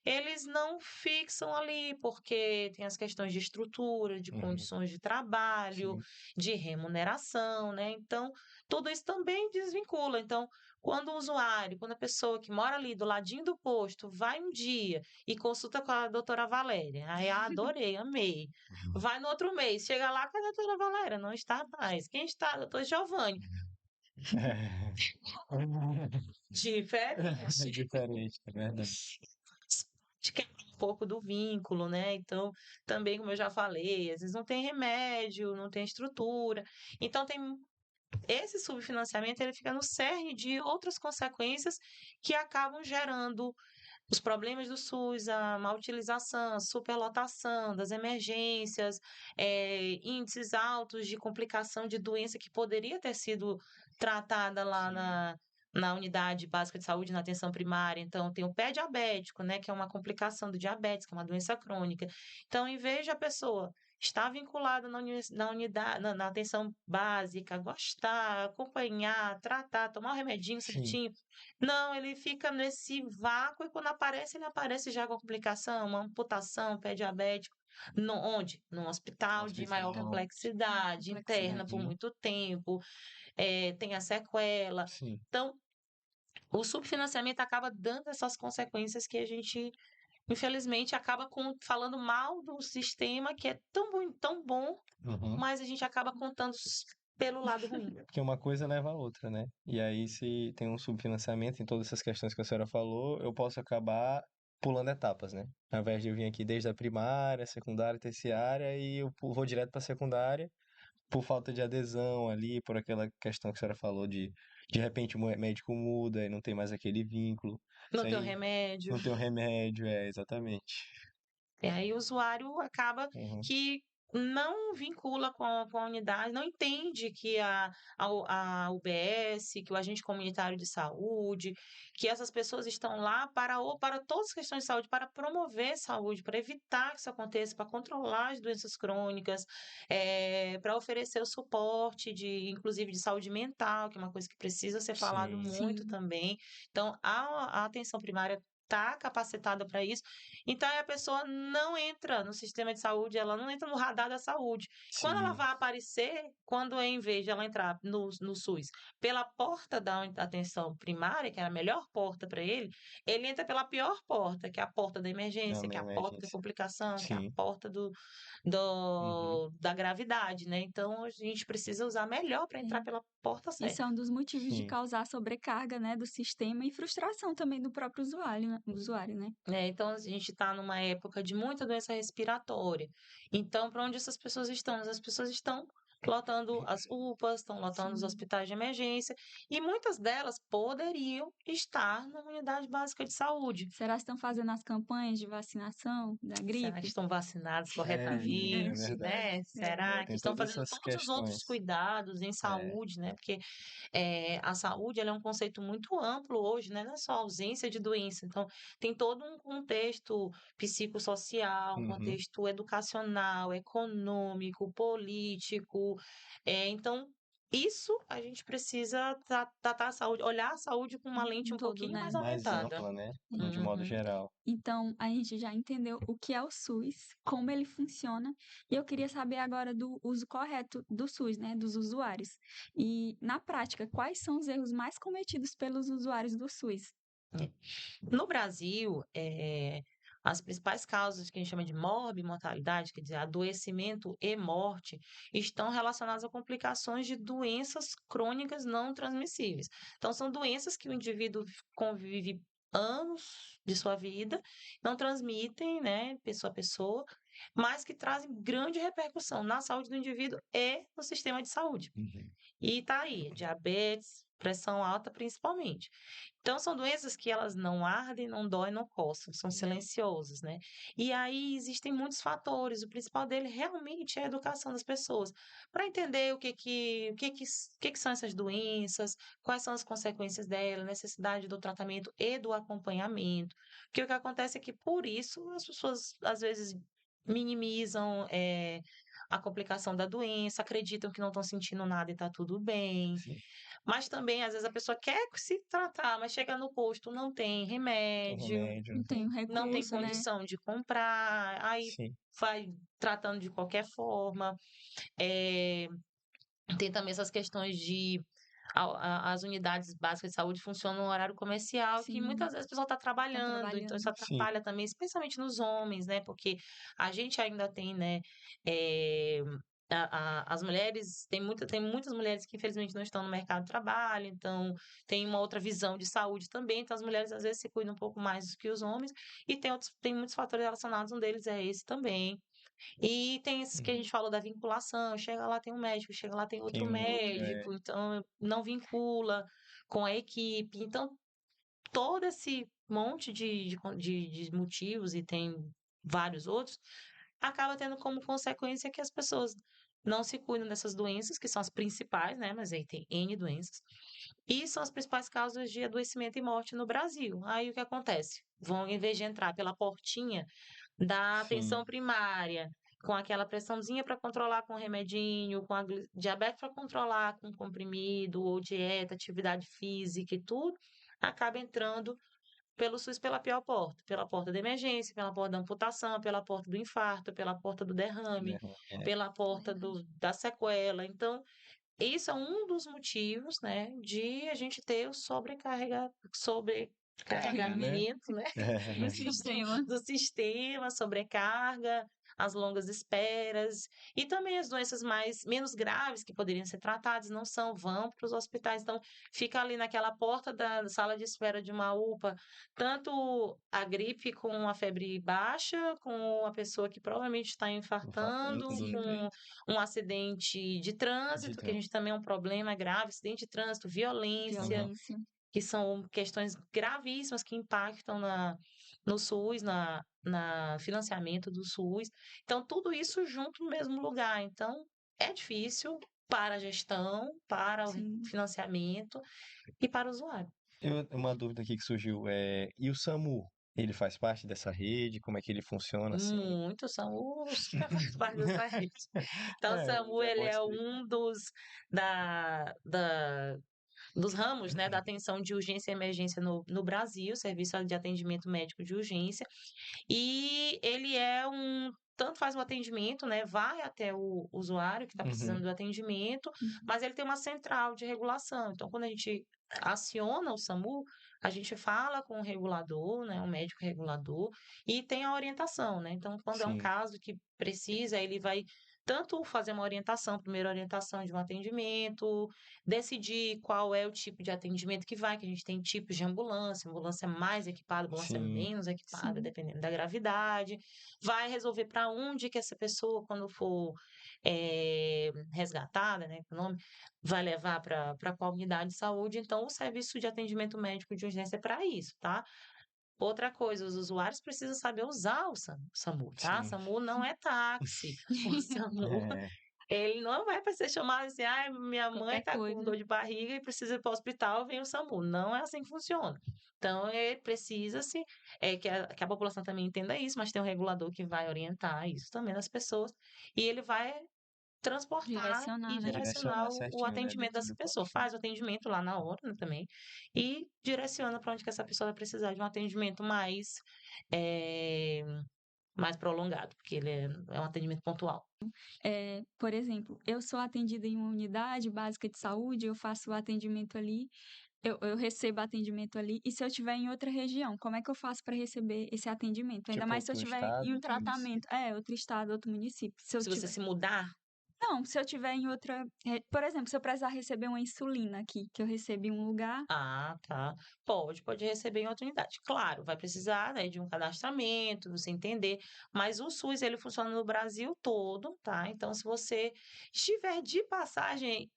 [SPEAKER 3] eles não fixam ali, porque tem as questões de estrutura, de
[SPEAKER 2] Uhum.
[SPEAKER 3] condições de trabalho,
[SPEAKER 2] Sim.
[SPEAKER 3] de remuneração, né? Então, tudo isso também desvincula. Então, quando o usuário, quando a pessoa que mora ali do ladinho do posto vai um dia e consulta com a doutora Valéria. Aí, adorei, amei. Vai no outro mês, chega lá, cadê a doutora Valéria? Não está mais. Quem está? Doutor Giovanni.
[SPEAKER 2] É
[SPEAKER 3] Diferente.
[SPEAKER 2] diferente, é verdade.
[SPEAKER 3] De quebrar um pouco do vínculo, né? Então, também, como eu já falei, às vezes não tem remédio, não tem estrutura. Então, tem esse subfinanciamento, ele fica no cerne de outras consequências que acabam gerando os problemas do SUS, a má utilização, a superlotação das emergências, índices altos de complicação de doença que poderia ter sido tratada lá
[SPEAKER 2] Sim.
[SPEAKER 3] na unidade básica de saúde, na atenção primária. Então, tem o pé diabético, né, que é uma complicação do diabetes, que é uma doença crônica. Então, em vez de a pessoa estar vinculada na unidade, na atenção básica, gostar, acompanhar, tratar, tomar o remedinho
[SPEAKER 2] Sim.
[SPEAKER 3] certinho, não, ele fica nesse vácuo e quando aparece, ele aparece já com complicação, uma amputação, pé diabético. Onde? Num hospital de maior
[SPEAKER 1] hospital,
[SPEAKER 2] Hospital.
[SPEAKER 3] complexidade, interna por
[SPEAKER 1] complexidade.
[SPEAKER 2] Uhum.
[SPEAKER 3] muito tempo, tem a sequela.
[SPEAKER 2] Sim.
[SPEAKER 3] Então, o subfinanciamento acaba dando essas consequências que a gente infelizmente, acaba falando mal do sistema que é tão bom,
[SPEAKER 2] Uhum.
[SPEAKER 3] mas a gente acaba contando pelo lado ruim.
[SPEAKER 2] Porque uma coisa leva a outra, né? E aí, se tem um subfinanciamento em todas essas questões que a senhora falou, eu posso acabar pulando etapas, né? Ao invés de eu vir aqui desde a primária, secundária, terciária, e eu vou direto para a secundária, por falta de adesão ali, por aquela questão que a senhora falou de repente o médico muda e não tem mais aquele vínculo. Isso
[SPEAKER 3] Não tem o
[SPEAKER 2] aí
[SPEAKER 3] remédio.
[SPEAKER 2] não tem um remédio, exatamente.
[SPEAKER 3] E aí o usuário acaba
[SPEAKER 2] Uhum.
[SPEAKER 3] que não vincula com a unidade, não entende que a UBS, que o agente comunitário de saúde, que essas pessoas estão lá para todas as questões de saúde, para promover saúde, para evitar que isso aconteça, para controlar as doenças crônicas, para oferecer o suporte inclusive de saúde mental, que é uma coisa que precisa ser falado
[SPEAKER 2] Sim.
[SPEAKER 3] muito
[SPEAKER 1] Sim.
[SPEAKER 3] também. Então, a atenção primária está capacitada para isso. Então, aí a pessoa não entra no sistema de saúde, ela não entra no radar da saúde. Quando ela
[SPEAKER 2] Sim.
[SPEAKER 3] vai aparecer, quando em vez de ela entrar no SUS pela porta da atenção primária, que é a melhor porta para ele entra pela pior porta, que é a porta da
[SPEAKER 2] É
[SPEAKER 3] emergência,
[SPEAKER 2] uma
[SPEAKER 3] que é a porta da
[SPEAKER 2] emergência.
[SPEAKER 3] complicação, que é a
[SPEAKER 2] Sim.
[SPEAKER 3] porta
[SPEAKER 2] Uhum.
[SPEAKER 3] da gravidade, né? Então, a gente precisa usar melhor para entrar
[SPEAKER 1] É.
[SPEAKER 3] pela porta
[SPEAKER 1] Isso é
[SPEAKER 3] certa.
[SPEAKER 1] um dos motivos de
[SPEAKER 2] Sim.
[SPEAKER 1] causar sobrecarga, né, do sistema e frustração também do próprio usuário, né?
[SPEAKER 3] Então, a gente está numa época de muita doença respiratória. Então, para onde essas pessoas estão? As pessoas estão lotando as UPAs, estão lotando os
[SPEAKER 1] Sim.
[SPEAKER 3] hospitais de emergência, e muitas delas poderiam estar numa unidade básica de saúde.
[SPEAKER 1] Será que estão fazendo as campanhas de vacinação da
[SPEAKER 3] Será que
[SPEAKER 1] gripe?
[SPEAKER 3] estão vacinados
[SPEAKER 2] É
[SPEAKER 3] corretamente,
[SPEAKER 2] verdade.
[SPEAKER 3] né?
[SPEAKER 1] É.
[SPEAKER 3] Será que
[SPEAKER 2] Tem
[SPEAKER 3] estão
[SPEAKER 2] todas
[SPEAKER 3] fazendo
[SPEAKER 2] essas
[SPEAKER 3] todos os outros
[SPEAKER 2] questões.
[SPEAKER 3] cuidados em
[SPEAKER 2] É.
[SPEAKER 3] saúde, né? Porque a saúde ela é um conceito muito amplo hoje, né? Não é só ausência de doença. Então, tem todo um contexto psicossocial, um
[SPEAKER 2] Uhum.
[SPEAKER 3] contexto educacional, econômico, político. Então, isso a gente precisa tratar a saúde, olhar a saúde com uma lente
[SPEAKER 1] Um
[SPEAKER 3] um
[SPEAKER 1] todo,
[SPEAKER 3] pouquinho mais
[SPEAKER 1] né?
[SPEAKER 2] Mais
[SPEAKER 3] aumentada.
[SPEAKER 2] ampla, né? De modo
[SPEAKER 3] Uhum.
[SPEAKER 2] geral.
[SPEAKER 1] Então, a gente já entendeu o que é o SUS, como ele funciona, e eu queria saber agora do uso correto do SUS, né, dos usuários. E, na prática, quais são os erros mais cometidos pelos usuários do SUS?
[SPEAKER 3] No Brasil, as principais causas que a gente chama de morbimortalidade, quer dizer, adoecimento e morte, estão relacionadas a complicações de doenças crônicas não transmissíveis. Então, são doenças que o indivíduo convive anos de sua vida, não transmitem, né, pessoa a pessoa, mas que trazem grande repercussão na saúde do indivíduo e no sistema de saúde.
[SPEAKER 2] Uhum.
[SPEAKER 3] E tá aí, diabetes, pressão alta principalmente. Então são doenças que elas não ardem, não doem, não coçam, são silenciosas, né? E aí existem muitos fatores, o principal dele realmente é a educação das pessoas, para entender o que são essas doenças, quais são as consequências dela, necessidade do tratamento e do acompanhamento. Porque o que acontece é que por isso as pessoas às vezes minimizam a complicação da doença, acreditam que não estão sentindo nada e está tudo bem.
[SPEAKER 2] Sim.
[SPEAKER 3] Mas também, às vezes, a pessoa quer se tratar, mas chega no posto, não tem
[SPEAKER 2] Tem
[SPEAKER 3] remédio,
[SPEAKER 2] remédio,
[SPEAKER 1] Não
[SPEAKER 2] não
[SPEAKER 1] tem
[SPEAKER 2] tem.
[SPEAKER 1] o
[SPEAKER 3] não tem
[SPEAKER 1] recurso, né?
[SPEAKER 3] condição de comprar, aí
[SPEAKER 2] Sim.
[SPEAKER 3] vai tratando de qualquer forma. Eh, Tem também essas questões de as unidades básicas de saúde funcionam no horário comercial, que
[SPEAKER 1] Sim,
[SPEAKER 3] muitas vezes a pessoa está
[SPEAKER 1] tá
[SPEAKER 3] trabalhando, então isso
[SPEAKER 1] trabalhando.
[SPEAKER 2] Sim.
[SPEAKER 3] atrapalha também, especialmente nos homens, né? Porque a gente ainda tem, né? eh, as mulheres, tem muitas mulheres que infelizmente não estão no mercado de trabalho, então tem uma outra visão de saúde também, então as mulheres às vezes se cuidam um pouco mais do que os homens, e tem muitos fatores relacionados, um deles é esse também. E tem esse que a
[SPEAKER 2] Uhum.
[SPEAKER 3] gente falou da vinculação, chega lá tem um médico, chega lá tem
[SPEAKER 2] Tem
[SPEAKER 3] outro
[SPEAKER 2] um outro,
[SPEAKER 3] médico, então não vincula com a equipe. Então, todo esse monte de motivos, e tem vários outros, acaba tendo como consequência que as pessoas não se cuidam dessas doenças, que são as principais, né? Mas aí tem N doenças, e são as principais causas de adoecimento e morte no Brasil. Aí o que acontece? Vão, em vez de entrar pela portinha da
[SPEAKER 2] sim.
[SPEAKER 3] atenção primária, com aquela pressãozinha para controlar com remedinho, com a diabetes para controlar com comprimido, ou dieta, atividade física e tudo, acaba entrando pelo SUS pela porta da emergência, pela porta da amputação, pela porta do infarto, pela porta do derrame,
[SPEAKER 2] É.
[SPEAKER 3] pela porta
[SPEAKER 1] Verdade.
[SPEAKER 3] da sequela. Então, isso é um dos motivos, né, de a gente ter o carregamento, né?
[SPEAKER 1] Do sistema.
[SPEAKER 3] do sistema, sobrecarga, as longas esperas e também as doenças menos graves que poderiam ser tratadas não são, vão para os hospitais. Então, fica ali naquela porta da sala de espera de uma UPA, tanto a gripe com a febre baixa, com a pessoa que provavelmente está infartando,
[SPEAKER 2] Infartando,
[SPEAKER 3] com um acidente de trânsito, que a gente também é um problema grave, acidente de trânsito, violência,
[SPEAKER 1] Violência.
[SPEAKER 3] que são questões gravíssimas que impactam no SUS, na financiamento do SUS. Então, tudo isso junto no mesmo lugar. Então, é difícil para a gestão, para o
[SPEAKER 1] Sim.
[SPEAKER 3] financiamento e para o usuário.
[SPEAKER 2] Uma dúvida aqui que surgiu e o SAMU? Ele faz parte dessa rede? Como é que ele funciona assim?
[SPEAKER 3] Muitos são os que fazem parte dessa rede. Então, o
[SPEAKER 2] Mas
[SPEAKER 3] SAMU,
[SPEAKER 2] é
[SPEAKER 3] ele
[SPEAKER 2] bom
[SPEAKER 3] é
[SPEAKER 2] explicar.
[SPEAKER 3] um dos ramos, né, da atenção de urgência e emergência no Brasil, serviço de atendimento médico de urgência. E ele tanto faz o atendimento, né, vai até o usuário que está precisando
[SPEAKER 2] Uhum,
[SPEAKER 3] do atendimento,
[SPEAKER 1] Uhum.
[SPEAKER 3] mas ele tem uma central de regulação. Então, quando a gente aciona o SAMU, a gente fala com o regulador, né, o médico regulador, e tem a orientação, né? Então, quando é um
[SPEAKER 2] sim,
[SPEAKER 3] caso que precisa, ele vai tanto fazer uma orientação, primeira orientação de um atendimento, decidir qual é o tipo de atendimento que vai, que a gente tem tipos de ambulância mais equipada, ambulância
[SPEAKER 2] sim,
[SPEAKER 3] menos equipada,
[SPEAKER 1] Sim.
[SPEAKER 3] dependendo da gravidade, vai resolver para onde que essa pessoa, quando for resgatada, né, com o nome, vai levar para qual unidade de saúde. Então, o serviço de atendimento médico de urgência é para isso, tá? Outra coisa, os usuários precisam saber usar o SAMU, tá?
[SPEAKER 2] sim.
[SPEAKER 3] SAMU não é táxi. O SAMU
[SPEAKER 2] É,
[SPEAKER 3] ele não vai para ser chamado assim, ah, minha mãe
[SPEAKER 1] Qualquer
[SPEAKER 3] está com
[SPEAKER 1] coisa.
[SPEAKER 3] dor de barriga e precisa ir para o hospital, vem o SAMU. Não é assim que funciona. Então, precisa-se que a população também entenda isso, mas tem um regulador que vai orientar isso também das pessoas, e ele vai transportar e
[SPEAKER 1] Direcionar, né?
[SPEAKER 3] direcionar
[SPEAKER 2] direcionar
[SPEAKER 3] o
[SPEAKER 2] certinho, né,
[SPEAKER 3] atendimento
[SPEAKER 2] dentro
[SPEAKER 3] dessa
[SPEAKER 2] do
[SPEAKER 3] pessoa.
[SPEAKER 2] pontinho.
[SPEAKER 3] Faz o atendimento lá na hora, né, também, e direciona para onde que essa pessoa vai precisar de um atendimento eh, mais prolongado, porque ele é um atendimento pontual.
[SPEAKER 1] Por exemplo, eu sou atendida em uma unidade básica de saúde, eu faço o atendimento ali, eu recebo atendimento ali, e se eu estiver em outra região, como é que eu faço para receber esse atendimento? Ainda
[SPEAKER 2] Tipo
[SPEAKER 1] mais se eu
[SPEAKER 2] outro
[SPEAKER 1] estiver
[SPEAKER 2] estado,
[SPEAKER 1] em um
[SPEAKER 2] outro
[SPEAKER 1] tratamento,
[SPEAKER 2] município.
[SPEAKER 1] outro estado, outro município. Se eu
[SPEAKER 3] Se você
[SPEAKER 1] tiver.
[SPEAKER 3] se mudar.
[SPEAKER 1] Não, se eu tiver em outra. Por exemplo, se eu precisar receber uma insulina aqui, que eu recebo em um lugar.
[SPEAKER 3] Ah, tá. Pode receber em outra unidade. Claro, vai precisar, né, de um cadastramento, você entender, mas o SUS ele funciona no Brasil todo, tá? Então, se você estiver de passagem,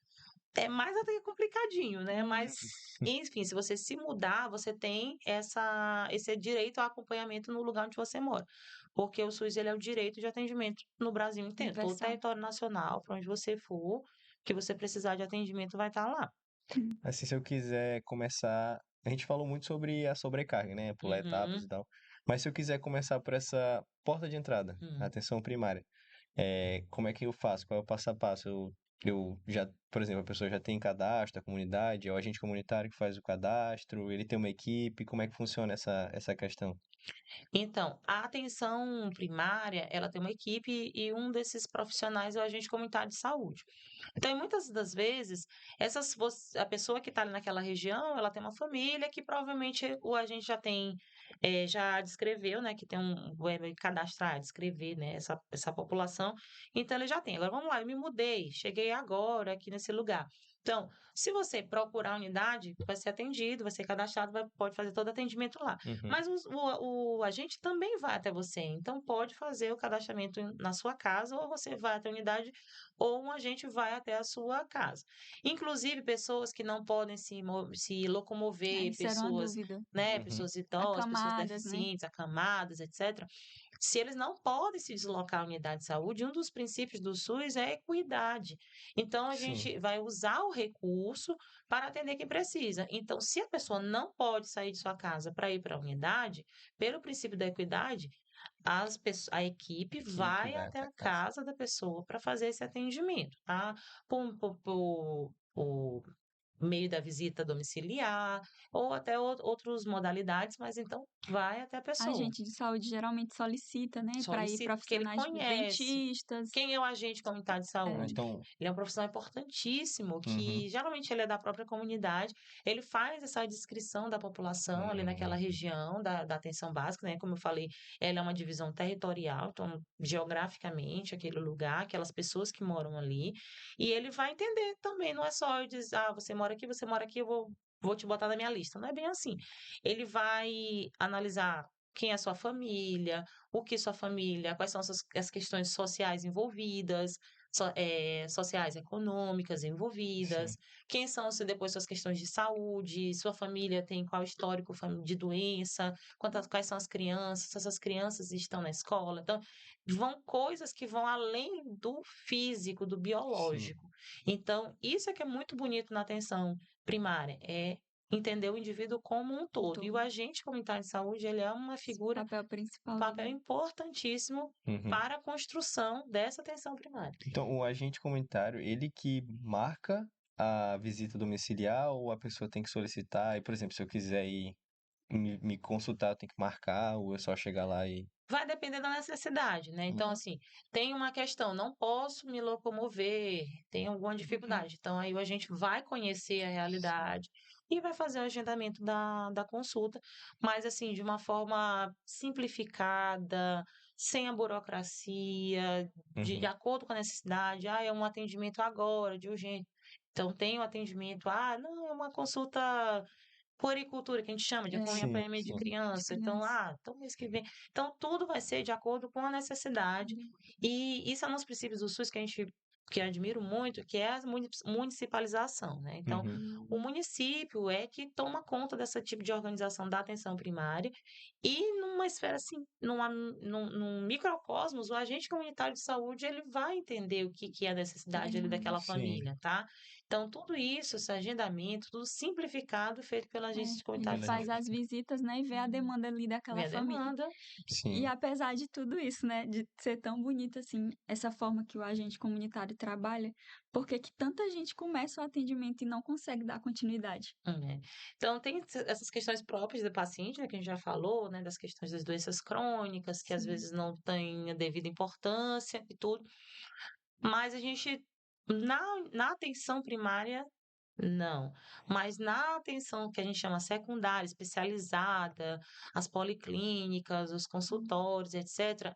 [SPEAKER 3] é mais até complicadinho, né? Mas,
[SPEAKER 1] Isso.
[SPEAKER 3] enfim, se você se mudar, você tem esse direito ao acompanhamento no lugar onde você mora. Porque o SUS ele é o direito de atendimento no Brasil inteiro, todo o
[SPEAKER 1] Universal.
[SPEAKER 3] território nacional, para onde você for, que você precisar de atendimento, vai estar lá.
[SPEAKER 2] Assim, se eu quiser começar, a gente falou muito sobre a sobrecarga, né, pular etapas
[SPEAKER 3] Uhum.
[SPEAKER 2] e tal. Mas se eu quiser começar por essa porta de entrada, a
[SPEAKER 3] Hum.
[SPEAKER 2] atenção primária, como é que eu faço? Qual é o passo a passo? Eu já, por exemplo, a pessoa já tem cadastro, a comunidade, é o agente comunitário que faz o cadastro, ele tem uma equipe, como é que funciona essa questão?
[SPEAKER 3] Então, a atenção primária, ela tem uma equipe e um desses profissionais é o agente comunitário de saúde. Então, muitas das vezes, a pessoa que está ali naquela região, ela tem uma família que provavelmente o agente já descreveu, né, que tem vai cadastrar, descrever, né, essa população. Então, ele já tem. Agora, vamos lá, eu me mudei, cheguei agora aqui nesse lugar. Então, se você procurar a unidade, vai ser atendido, vai ser cadastrado, pode fazer todo atendimento lá.
[SPEAKER 2] Uhum.
[SPEAKER 3] Mas o agente também vai até você, então pode fazer o cadastramento na sua casa, ou você vai até a unidade, ou um agente vai até a sua casa. Inclusive, pessoas que não podem se locomover,
[SPEAKER 1] Isso era uma
[SPEAKER 3] pessoas,
[SPEAKER 1] dúvida.
[SPEAKER 3] né,
[SPEAKER 2] Uhum.
[SPEAKER 3] pessoas idosas, pessoas
[SPEAKER 1] Acamadas, né?
[SPEAKER 3] deficientes, acamadas, etc. Se eles não podem se deslocar à unidade de saúde, um dos princípios do SUS é a equidade. Então, a
[SPEAKER 2] Sim,
[SPEAKER 3] gente vai usar o recurso para atender quem precisa. Então, se a pessoa não pode sair de sua casa para ir para a unidade, pelo princípio da equidade, a equipe
[SPEAKER 2] equipe
[SPEAKER 3] vai
[SPEAKER 2] vai
[SPEAKER 3] até
[SPEAKER 2] até
[SPEAKER 3] a
[SPEAKER 2] a casa.
[SPEAKER 3] casa da pessoa para fazer esse atendimento, tá? Por meio da visita domiciliar, ou até outras modalidades, mas então vai até a
[SPEAKER 1] A
[SPEAKER 3] pessoa.
[SPEAKER 1] agente de saúde geralmente solicita, né, para ir
[SPEAKER 3] Solicita, porque ele
[SPEAKER 1] profissionais tipo
[SPEAKER 3] conhece.
[SPEAKER 1] dentistas.
[SPEAKER 3] Quem é o agente comunitário de
[SPEAKER 2] Ah,
[SPEAKER 1] É.
[SPEAKER 3] saúde?
[SPEAKER 2] então,
[SPEAKER 3] Ele é um profissional importantíssimo,
[SPEAKER 2] uhum.
[SPEAKER 3] que geralmente ele é da própria comunidade, ele faz essa descrição da população ali naquela
[SPEAKER 2] Hum,
[SPEAKER 3] região da atenção básica, né? Como eu falei, ela é uma divisão territorial, então, geograficamente, aquele lugar, aquelas pessoas que moram ali, e ele vai entender também, não é só eu dizer, você mora aqui, vou te botar na minha lista. Não é bem assim. Ele vai analisar quem é a sua família, o que sua família, quais são as questões sociais envolvidas, sociais, econômicas envolvidas,
[SPEAKER 2] sim.
[SPEAKER 3] quem são depois suas questões de saúde, sua família tem qual histórico de doença, quais são as crianças, se essas crianças estão na escola. Então, vão coisas que vão além do físico, do
[SPEAKER 2] Sim.
[SPEAKER 3] biológico. Então, isso é que é muito bonito na atenção primária, é entender o indivíduo como um
[SPEAKER 1] Um
[SPEAKER 3] todo. E o
[SPEAKER 1] todo.
[SPEAKER 3] agente comunitário de saúde, ele é uma figura,
[SPEAKER 1] Papel
[SPEAKER 3] um
[SPEAKER 1] principal
[SPEAKER 3] papel
[SPEAKER 1] dele.
[SPEAKER 3] importantíssimo
[SPEAKER 2] Uhum.
[SPEAKER 3] para a construção dessa atenção primária.
[SPEAKER 2] Então, o agente comunitário, ele que marca a visita domiciliar ou a pessoa tem que solicitar? E, por exemplo, se eu quiser ir me consultar, eu tenho que marcar ou é só chegar lá e...
[SPEAKER 3] Vai depender da necessidade, né? Então,
[SPEAKER 2] Hum,
[SPEAKER 3] assim, tem uma questão, não posso me locomover, tem alguma dificuldade. Então, aí a gente vai conhecer a
[SPEAKER 2] sim.
[SPEAKER 3] realidade e vai fazer o agendamento da consulta, mas, assim, de uma forma simplificada, sem a burocracia, de
[SPEAKER 2] Uhum.
[SPEAKER 3] acordo com a necessidade. Ah, é um atendimento agora, de urgência. Então, tem o atendimento, não, é uma consulta puericultura, que a gente chama de
[SPEAKER 1] É,
[SPEAKER 2] Sim,
[SPEAKER 3] acompanhamento de
[SPEAKER 2] sim.
[SPEAKER 1] de
[SPEAKER 3] criança. Então,
[SPEAKER 1] criança.
[SPEAKER 3] então mês que vem. Então, tudo vai ser de acordo com a necessidade. E isso é um dos princípios do SUS que eu admiro muito, que é a municipalização, né? Então,
[SPEAKER 2] Uhum.
[SPEAKER 3] o município é que toma conta desse tipo de organização da atenção primária e numa esfera assim, num microcosmos, o agente comunitário de saúde, ele vai entender o que é a necessidade ali daquela
[SPEAKER 2] Sim,
[SPEAKER 3] família, tá? Então, tudo isso, esse agendamento, tudo simplificado, feito pelo agente
[SPEAKER 1] Ele
[SPEAKER 3] comunitário de
[SPEAKER 2] pela
[SPEAKER 1] faz
[SPEAKER 3] saúde.
[SPEAKER 1] as visitas, né, e vê a demanda ali
[SPEAKER 3] Vê
[SPEAKER 1] daquela
[SPEAKER 3] a
[SPEAKER 1] família.
[SPEAKER 3] demanda.
[SPEAKER 1] E
[SPEAKER 2] sim.
[SPEAKER 1] apesar de tudo isso, né, de ser tão bonito assim, essa forma que o agente comunitário trabalha, por que que tanta gente começa o atendimento e não consegue dar continuidade?
[SPEAKER 3] Né. Então, tem essas questões próprias do paciente, né, que a gente já falou, né, das questões das doenças crônicas, que às
[SPEAKER 1] Sim.
[SPEAKER 3] vezes não têm a devida importância e tudo, mas a gente, na atenção primária, não. Mas na atenção que a gente chama secundária, especializada, as policlínicas, os consultórios, etc.,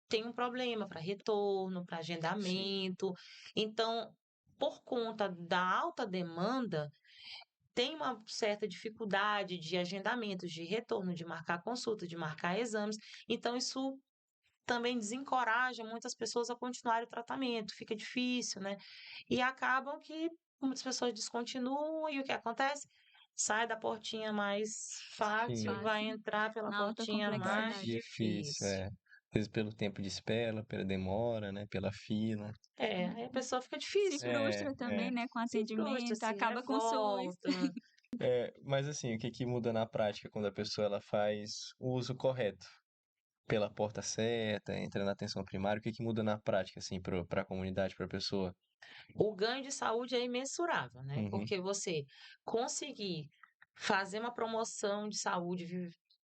[SPEAKER 3] tem um problema para retorno, para
[SPEAKER 2] Sim.
[SPEAKER 3] agendamento. Então, por conta da alta demanda, tem uma certa dificuldade de agendamento, de retorno, de marcar consulta, de marcar exames. Então, isso também desencoraja muitas pessoas a continuarem o tratamento, fica difícil, né? E acabam que muitas pessoas descontinuam e o que acontece? Sai da portinha mais
[SPEAKER 1] Mais
[SPEAKER 3] fácil e
[SPEAKER 2] Sim.
[SPEAKER 3] vai
[SPEAKER 1] fácil,
[SPEAKER 3] entrar pela
[SPEAKER 1] na alta
[SPEAKER 3] portinha
[SPEAKER 2] Mais
[SPEAKER 3] mais
[SPEAKER 1] complexidade.
[SPEAKER 2] difícil,
[SPEAKER 3] difícil.
[SPEAKER 2] é. Às vezes pelo tempo de espera, pela demora, né? Pela fila.
[SPEAKER 3] Aí a pessoa fica
[SPEAKER 1] Se
[SPEAKER 3] difícil,
[SPEAKER 2] É,
[SPEAKER 1] frustra
[SPEAKER 2] é.
[SPEAKER 1] também, né, com o
[SPEAKER 3] se frustra,
[SPEAKER 1] atendimento,
[SPEAKER 3] se
[SPEAKER 1] acaba com o SUS.
[SPEAKER 3] revolta.
[SPEAKER 2] É, mas assim, o que que muda na prática quando a pessoa ela faz o uso correto? Pela porta certa, entra na atenção primária, o que que muda na prática, assim, para a comunidade, para a pessoa?
[SPEAKER 3] O ganho de saúde é imensurável, né?
[SPEAKER 2] Uhum.
[SPEAKER 3] Porque você conseguir fazer uma promoção de saúde,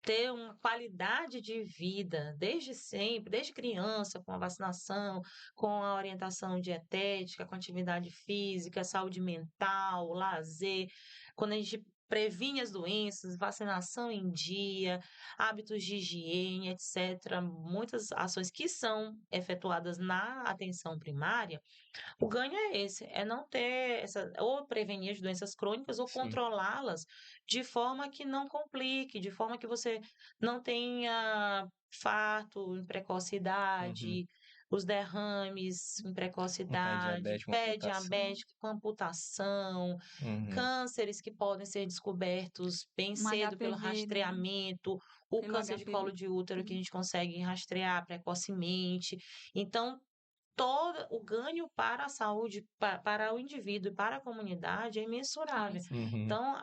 [SPEAKER 3] ter uma qualidade de vida desde sempre, desde criança, com a vacinação, com a orientação dietética, com atividade física, saúde mental, lazer, quando a gente previne as doenças, vacinação em dia, hábitos de higiene, etc. Muitas ações que são efetuadas na atenção primária, o ganho é esse, é não ter ou prevenir as doenças crônicas ou
[SPEAKER 2] Sim.
[SPEAKER 3] controlá-las de forma que não complique, de forma que você não tenha infarto em precoce
[SPEAKER 2] Uhum.
[SPEAKER 3] idade, os derrames em precoce
[SPEAKER 2] Um pé
[SPEAKER 3] idade,
[SPEAKER 2] diabético, uma
[SPEAKER 3] pé
[SPEAKER 2] amputação.
[SPEAKER 3] diabético com amputação,
[SPEAKER 2] Uhum.
[SPEAKER 3] cânceres que podem ser descobertos bem
[SPEAKER 1] Um
[SPEAKER 3] cedo pelo
[SPEAKER 1] HPV, né,
[SPEAKER 3] rastreamento, o
[SPEAKER 1] pelo
[SPEAKER 3] câncer de colo
[SPEAKER 1] HPV.
[SPEAKER 3] de útero que a
[SPEAKER 1] Sim.
[SPEAKER 3] gente consegue rastrear precocemente. Então, todo o ganho para a saúde, para o indivíduo e para a comunidade é
[SPEAKER 1] É
[SPEAKER 3] imensurável.
[SPEAKER 1] isso.
[SPEAKER 2] Uhum.
[SPEAKER 3] Então,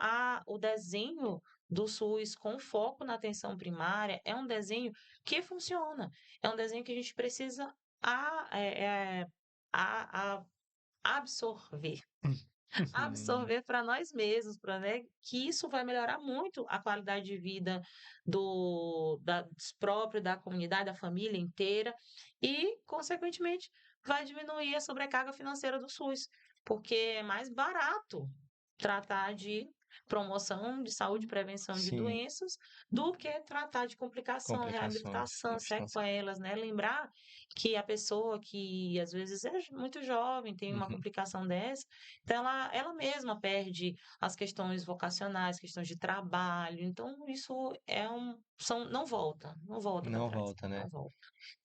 [SPEAKER 3] o desenho do SUS com foco na atenção primária é um desenho que funciona. É um desenho que a gente precisa a, é, é, a absorver. absorver para nós mesmos, para, né, que isso vai melhorar muito a qualidade de vida dos próprios, da comunidade, da família inteira e, consequentemente, vai diminuir a sobrecarga financeira do SUS, porque é mais barato tratar de promoção de saúde, prevenção de
[SPEAKER 2] Sim,
[SPEAKER 3] doenças, do que tratar de complicação,
[SPEAKER 2] complicações.
[SPEAKER 3] reabilitação, sequelas, né? Lembrar que a pessoa que às vezes é muito jovem, tem uma
[SPEAKER 2] Uhum.
[SPEAKER 3] complicação dessa, então ela mesma perde as questões vocacionais, questões de trabalho, então isso não volta, não volta para
[SPEAKER 2] Não
[SPEAKER 3] trás,
[SPEAKER 2] volta, né?
[SPEAKER 3] não volta,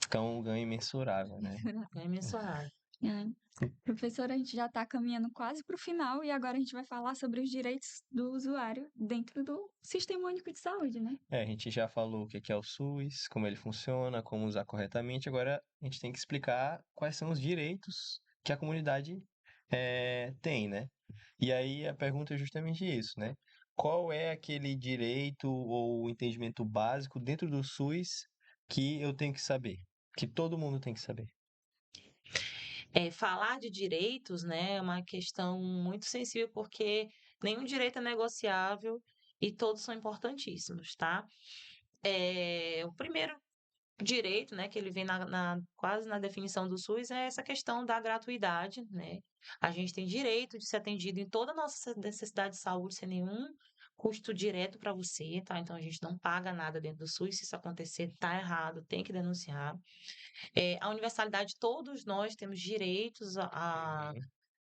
[SPEAKER 2] Fica um ganho imensurável, né?
[SPEAKER 3] é mensurável.
[SPEAKER 1] É. Professora, a gente já está caminhando quase para o final e agora a gente vai falar sobre os direitos do usuário dentro do Sistema Único de Saúde, né?
[SPEAKER 2] A gente já falou o que é o SUS, como ele funciona, como usar corretamente. Agora a gente tem que explicar quais são os direitos que a comunidade tem, né? E aí a pergunta é justamente isso, né? Qual é aquele direito ou entendimento básico dentro do SUS que eu tenho que saber? Que todo mundo tem que saber?
[SPEAKER 3] Falar de direitos, né, é uma questão muito sensível, porque nenhum direito é negociável e todos são importantíssimos, tá? O primeiro direito, né, que ele vem quase na definição do SUS, é essa questão da gratuidade, né? A gente tem direito de ser atendido em toda a nossa necessidade de saúde sem nenhum custo direto para você, tá? Então a gente não paga nada dentro do SUS, se isso acontecer, tá errado, tem que denunciar. A universalidade, todos nós temos direitos
[SPEAKER 2] Uhum.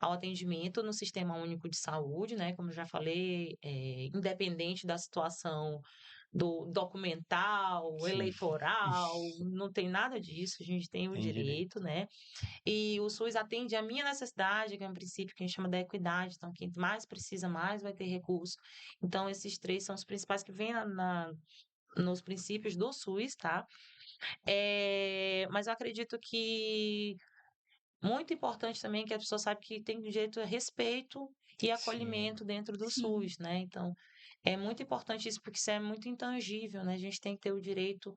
[SPEAKER 3] ao atendimento no Sistema Único de Saúde, né? Como eu já falei, independente da situação do documental,
[SPEAKER 2] Sim,
[SPEAKER 3] eleitoral, não tem nada disso, a gente tem o
[SPEAKER 2] tem
[SPEAKER 3] direito,
[SPEAKER 2] direito.
[SPEAKER 3] né? E o SUS atende a minha necessidade, que é um princípio que a gente chama da equidade, então quem mais precisa, mais vai ter recurso. Então, esses três são os principais que vêm nos princípios do SUS, tá? Mas eu acredito que muito importante também que a pessoa sabe que tem direito a respeito e
[SPEAKER 2] Sim,
[SPEAKER 3] acolhimento dentro do
[SPEAKER 1] Sim.
[SPEAKER 3] SUS, né? Então, é muito importante isso, porque isso é muito intangível, né? A gente tem que ter o direito